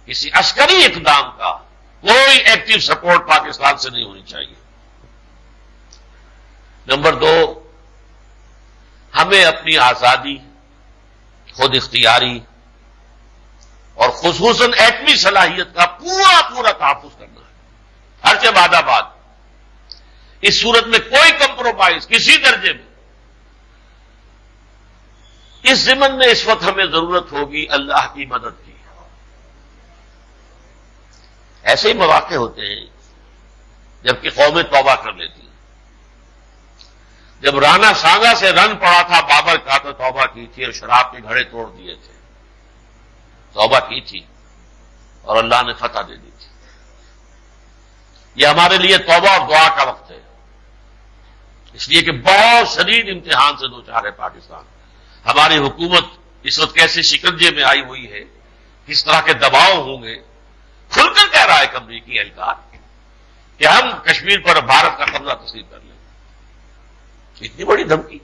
[SPEAKER 1] کسی عسکری اقدام کا کوئی ایکٹیو سپورٹ پاکستان سے نہیں ہونی چاہیے. نمبر 2، ہمیں اپنی آزادی، خود اختیاری اور خصوصاً ایٹمی صلاحیت کا پورا تحفظ کرنا ہے. ہرچہ بعد آباد اس صورت میں کوئی کمپرومائز کسی درجے میں. اس ضمن میں اس وقت ہمیں ضرورت ہوگی اللہ کی مدد کی. ایسے ہی مواقع ہوتے ہیں جبکہ قومیں توبہ کر لیتی ہیں. جب رانا سانگا سے رن پڑا تھا بابر کا تو توبہ کی تھی اور شراب کے گھڑے توڑ دیے تھے. توبہ کی تھی اور اللہ نے فتح دے دی تھی. یہ ہمارے لیے توبہ اور دعا کا وقت ہے، اس لیے کہ بہت شدید امتحان سے دوچار ہے پاکستان. ہماری حکومت اس وقت کیسے شکنجے میں آئی ہوئی ہے، کس طرح کے دباؤ ہوں گے. کھل کر کہہ رہا ہے امریکی اہلکار کہ ہم کشمیر پر بھارت کا قبضہ تسلیم کر لیں. اتنی بڑی دھمکی.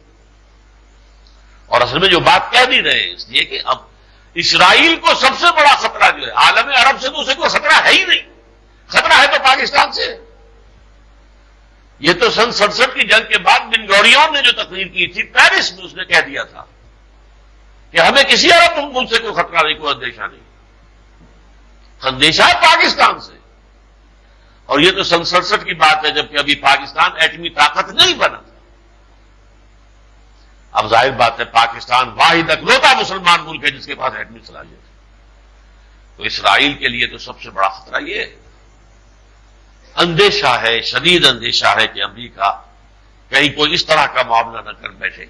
[SPEAKER 1] اور اصل میں جو بات کہہ نہیں رہے، اس لیے کہ اب اسرائیل کو سب سے بڑا خطرہ جو ہے عالم عرب سے دوسرے کو خطرہ ہے ہی نہیں. خطرہ ہے تو پاکستان سے. یہ تو سن 67 کی جنگ کے بعد بن گوریون نے جو تقریر کی تھی پیرس میں، اس نے کہہ دیا تھا کہ ہمیں کسی عرب ملک سے کوئی خطرہ نہیں، کوئی اندیشہ نہیں. اندیشہ ہے پاکستان سے. اور یہ تو سن 67 کی بات ہے جبکہ ابھی پاکستان ایٹمی طاقت نہیں بنا. اب ظاہر بات ہے پاکستان واحد اکلوتا مسلمان ملک ہے جس کے پاس ایٹمی صلاحیت ہے. تو اسرائیل کے لیے تو سب سے بڑا خطرہ یہ ہے. اندیشہ ہے، شدید اندیشہ ہے کہ امریکہ کہیں کوئی اس طرح کا معاملہ نہ کر بیٹھے.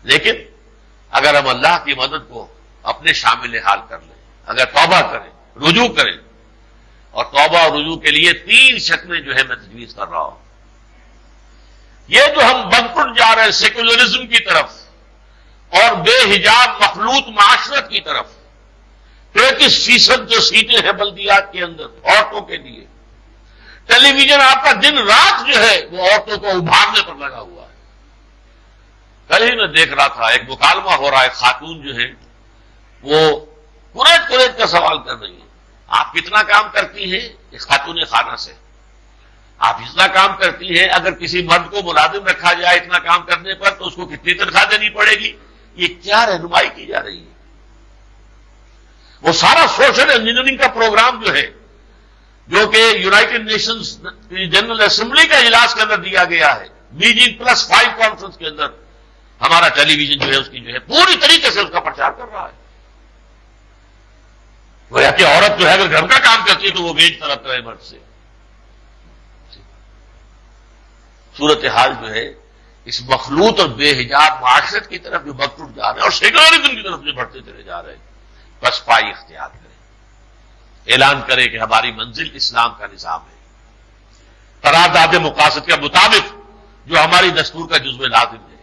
[SPEAKER 1] لیکن اگر ہم اللہ کی مدد کو اپنے شامل حال کر لیں، اگر توبہ کریں، رجوع کریں، اور توبہ اور رجوع کے لیے 3 شکلیں جو ہے میں تجویز کر رہا ہوں. یہ جو ہم بنکٹ جا رہے ہیں سیکولرزم کی طرف اور بے حجاب مخلوط معاشرت کی طرف، 33% جو سیٹیں ہیں بلدیات کے اندر عورتوں کے لیے، ٹیلی ویژن آپ کا دن رات جو ہے وہ عورتوں کو ابھارنے پر لگا ہوا ہے. کل ہی میں دیکھ رہا تھا ایک مکالمہ ہو رہا ہے، خاتون جو ہے وہ قریت کا سوال کر رہی ہے. آپ کتنا کام کرتی ہیں؟ اس خاتون خانہ سے آپ اتنا کام کرتی ہیں، اگر کسی مرد کو ملازم رکھا جائے اتنا کام کرنے پر تو اس کو کتنی تنخواہ دینی پڑے گی؟ یہ کیا رہنمائی کی جا رہی ہے؟ وہ سارا سوشل انجینئرنگ کا پروگرام جو ہے جو کہ یونائٹڈ نیشنز جنرل اسمبلی کا اجلاس کے اندر دیا گیا ہے، BG+5 کانفرنس کے اندر ہمارا ٹیلی ویژن جو ہے اس کی جو ہے پوری طریقے سے اس کا پرچار کر رہا ہے۔ گویا کہ عورت جو ہے اگر گھر کا کام کرتی ہے تو وہ بیچ طرف ہے مرد سے۔ صورتحال جو ہے اس مخلوط اور بے حجاب معاشرت کی طرف جو بڑھ جا رہے ہیں اور سیکولرزم کی طرف جو بڑھتے چلے جا رہے ہیں، بس پائی اختیار کریں، اعلان کرے کہ ہماری منزل اسلام کا نظام ہے، قرارداد مقاصد کے مطابق جو ہماری دستور کا جزو لازم ہے۔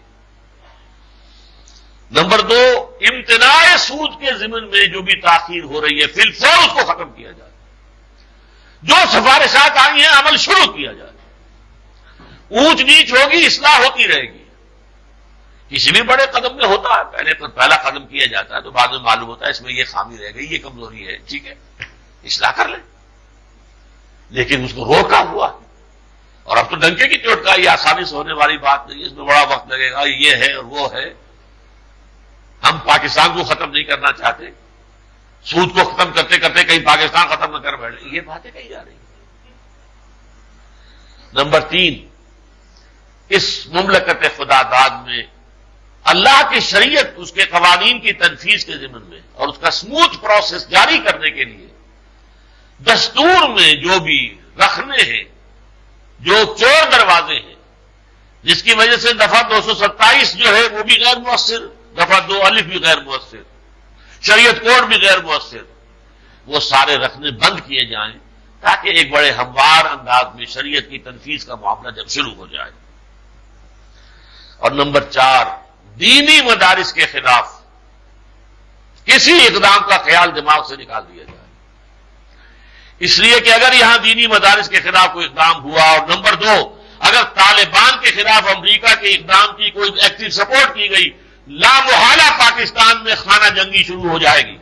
[SPEAKER 1] نمبر 2، امتناع سود کے ضمن میں جو بھی تاخیر ہو رہی ہے فی الفور اس کو ختم کیا جائے، جو سفارشات آئی ہیں عمل شروع کیا جائے، اونچ نیچ ہوگی اصلاح ہوتی رہے گی۔ کسی بھی بڑے قدم میں ہوتا ہے، پہلا قدم کیا جاتا ہے تو بعد میں معلوم ہوتا ہے اس میں یہ خامی رہ گئی، یہ کمزوری ہے، ٹھیک ہے اصلاح کر لیں، لیکن اس کو روکا ہوا ہے۔ اور اب تو ڈنکے کی چوٹ کا یہ آسانی سے ہونے والی بات نہیں ہے، اس میں بڑا وقت لگے گا، یہ ہے اور وہ ہے۔ ہم پاکستان کو ختم نہیں کرنا چاہتے، سود کو ختم کرتے کرتے کہیں پاکستان ختم نہ کر بیٹھے، یہ باتیں کہی جا رہی ہیں۔ نمبر 3، اس مملکت خدا داد میں اللہ کی شریعت، اس کے قوانین کی تنفیذ کے ضمن میں اور اس کا اسموتھ پروسیس جاری کرنے کے لیے دستور میں جو بھی رکھنے ہیں، جو چور دروازے ہیں، جس کی وجہ سے دفعہ 227 جو ہے وہ بھی غیر مؤثر، دفعہ 2 الف بھی غیر مؤثر، شریعت کوڈ بھی غیر مؤثر، وہ سارے رکھنے بند کیے جائیں تاکہ ایک بڑے ہموار انداز میں شریعت کی تنفیذ کا معاملہ جب شروع ہو جائے۔ اور نمبر 4، دینی مدارس کے خلاف کسی اقدام کا خیال دماغ سے نکال دیا جائے، اس لیے کہ اگر یہاں دینی مدارس کے خلاف کوئی اقدام ہوا، اور نمبر 2، اگر طالبان کے خلاف امریکہ کے اقدام کی کوئی ایکٹیو سپورٹ کی گئی، لامحالہ پاکستان میں خانہ جنگی شروع ہو جائے گی۔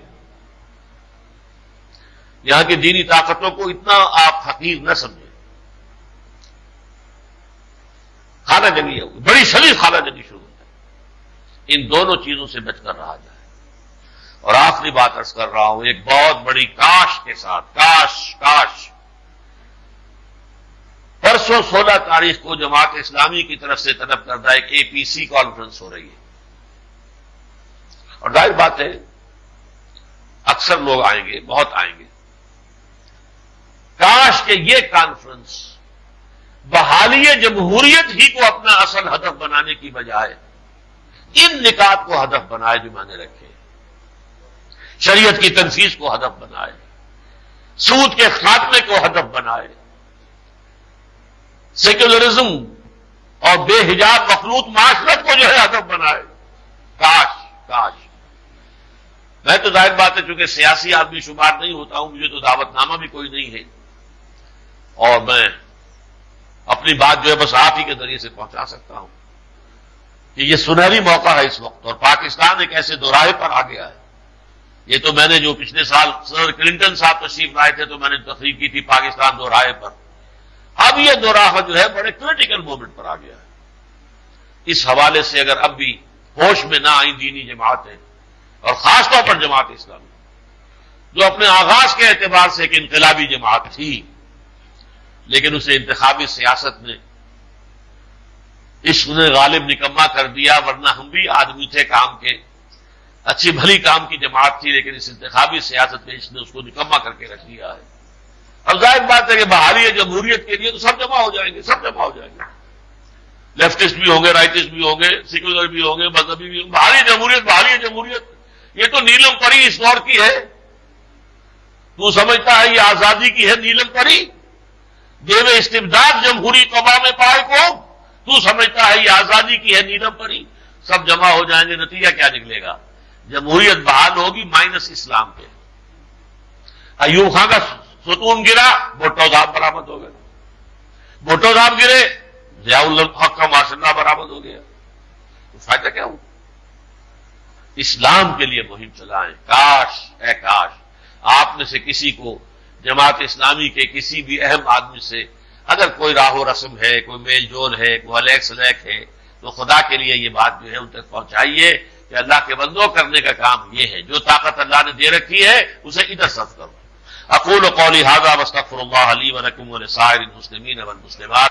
[SPEAKER 1] یہاں کی دینی طاقتوں کو اتنا آپ حقیر نہ سمجھیں، خانہ جنگی ہوگی، بڑی شدید خانہ جنگی شروع ہو جائے، ان دونوں چیزوں سے بچ کر رہا جائے۔ اور آخری بات عرض کر رہا ہوں ایک بہت بڑی کاش کے ساتھ، کاش پرسوں 16 تاریخ کو جماعت اسلامی کی طرف سے طلب کردہ ایک APC کانفرنس ہو رہی ہے، اور ظاہر بات ہے اکثر لوگ آئیں گے، بہت آئیں گے۔ کاش کہ یہ کانفرنس بحالی جمہوریت ہی کو اپنا اصل ہدف بنانے کی بجائے ان نکات کو ہدف بنائے جو میں نے رکھے، شریعت کی تنفیذ کو ہدف بنائے، سود کے خاتمے کو ہدف بنائے، سیکولرزم اور بے حجاب مخلوط معاشرت کو جو ہے ہدف بنائے۔ کاش میں تو ظاہر بات ہے چونکہ سیاسی آدمی شمار نہیں ہوتا ہوں، مجھے تو دعوت نامہ بھی کوئی نہیں ہے، اور میں اپنی بات جو ہے بس آپ ہی کے ذریعے سے پہنچا سکتا ہوں کہ یہ سنہری موقع ہے اس وقت، اور پاکستان ایک ایسے دوراہے پر آ گیا ہے۔ یہ تو میں نے جو پچھلے سال سر کلنٹن صاحب تشریف لائے تھے تو میں نے تقریر کی تھی پاکستان دوراہے پر، اب یہ دوراہا جو ہے بڑے کریٹیکل مومنٹ پر آ گیا ہے۔ اس حوالے سے اگر اب بھی ہوش میں نہ آئیں دینی جماعتیں، اور خاص طور پر جماعت اسلامی جو اپنے آغاز کے اعتبار سے ایک انقلابی جماعت تھی، لیکن اسے انتخابی سیاست نے عشق نے غالب نکما کر دیا، ورنہ ہم بھی آدمی تھے کام کے، اچھی بھلی کام کی جماعت تھی، لیکن اس انتخابی سیاست میں اس نے اس کو نکما کر کے رکھ دیا ہے۔ اب ظاہر بات ہے کہ بحالی جمہوریت کے لیے تو سب جمع ہو جائیں گے، سب جمع ہو جائیں گے، لیفٹسٹ بھی ہوں گے، رائٹسٹ بھی ہوں گے، سیکولر بھی ہوں گے، مذہبی بھی ہوں گے۔ بحالی جمہوریت یہ تو نیلم پری اس دور کی ہے، تو سمجھتا ہے یہ آزادی کی ہے نیلم پری، دیو استبداد جمہوری قوام پائے کو، تو سمجھتا ہے یہ آزادی کی ہے نیلم پری۔ سب جمع ہو جائیں گے، نتیجہ کیا نکلے گا؟ جمہوریت بحال ہوگی مائنس اسلام پہ۔ ایوب خان کا ستون گرا، بھٹو صاحب برآمد ہو گئے، بھٹو صاحب گرے، ضیاء الحق کا ماشاءاللہ برآمد ہو گیا، تو فائدہ کیا ہوا؟ اسلام کے لیے مہم چلائیں۔ کاش آپ میں سے کسی کو جماعت اسلامی کے کسی بھی اہم آدمی سے اگر کوئی راہ و رسم ہے، کوئی میل جول ہے، کوئی الیک سلیک ہے، تو خدا کے لیے یہ بات جو ہے ان تک پہنچائیے کہ اللہ کے بندوں کرنے کا کام یہ ہے، جو طاقت اللہ نے دے رکھی ہے اسے ادھر صرف کرو، اقول قولی ھذا واستغفر اللہ لی ولکم ولسائر المسلمین والمسلمات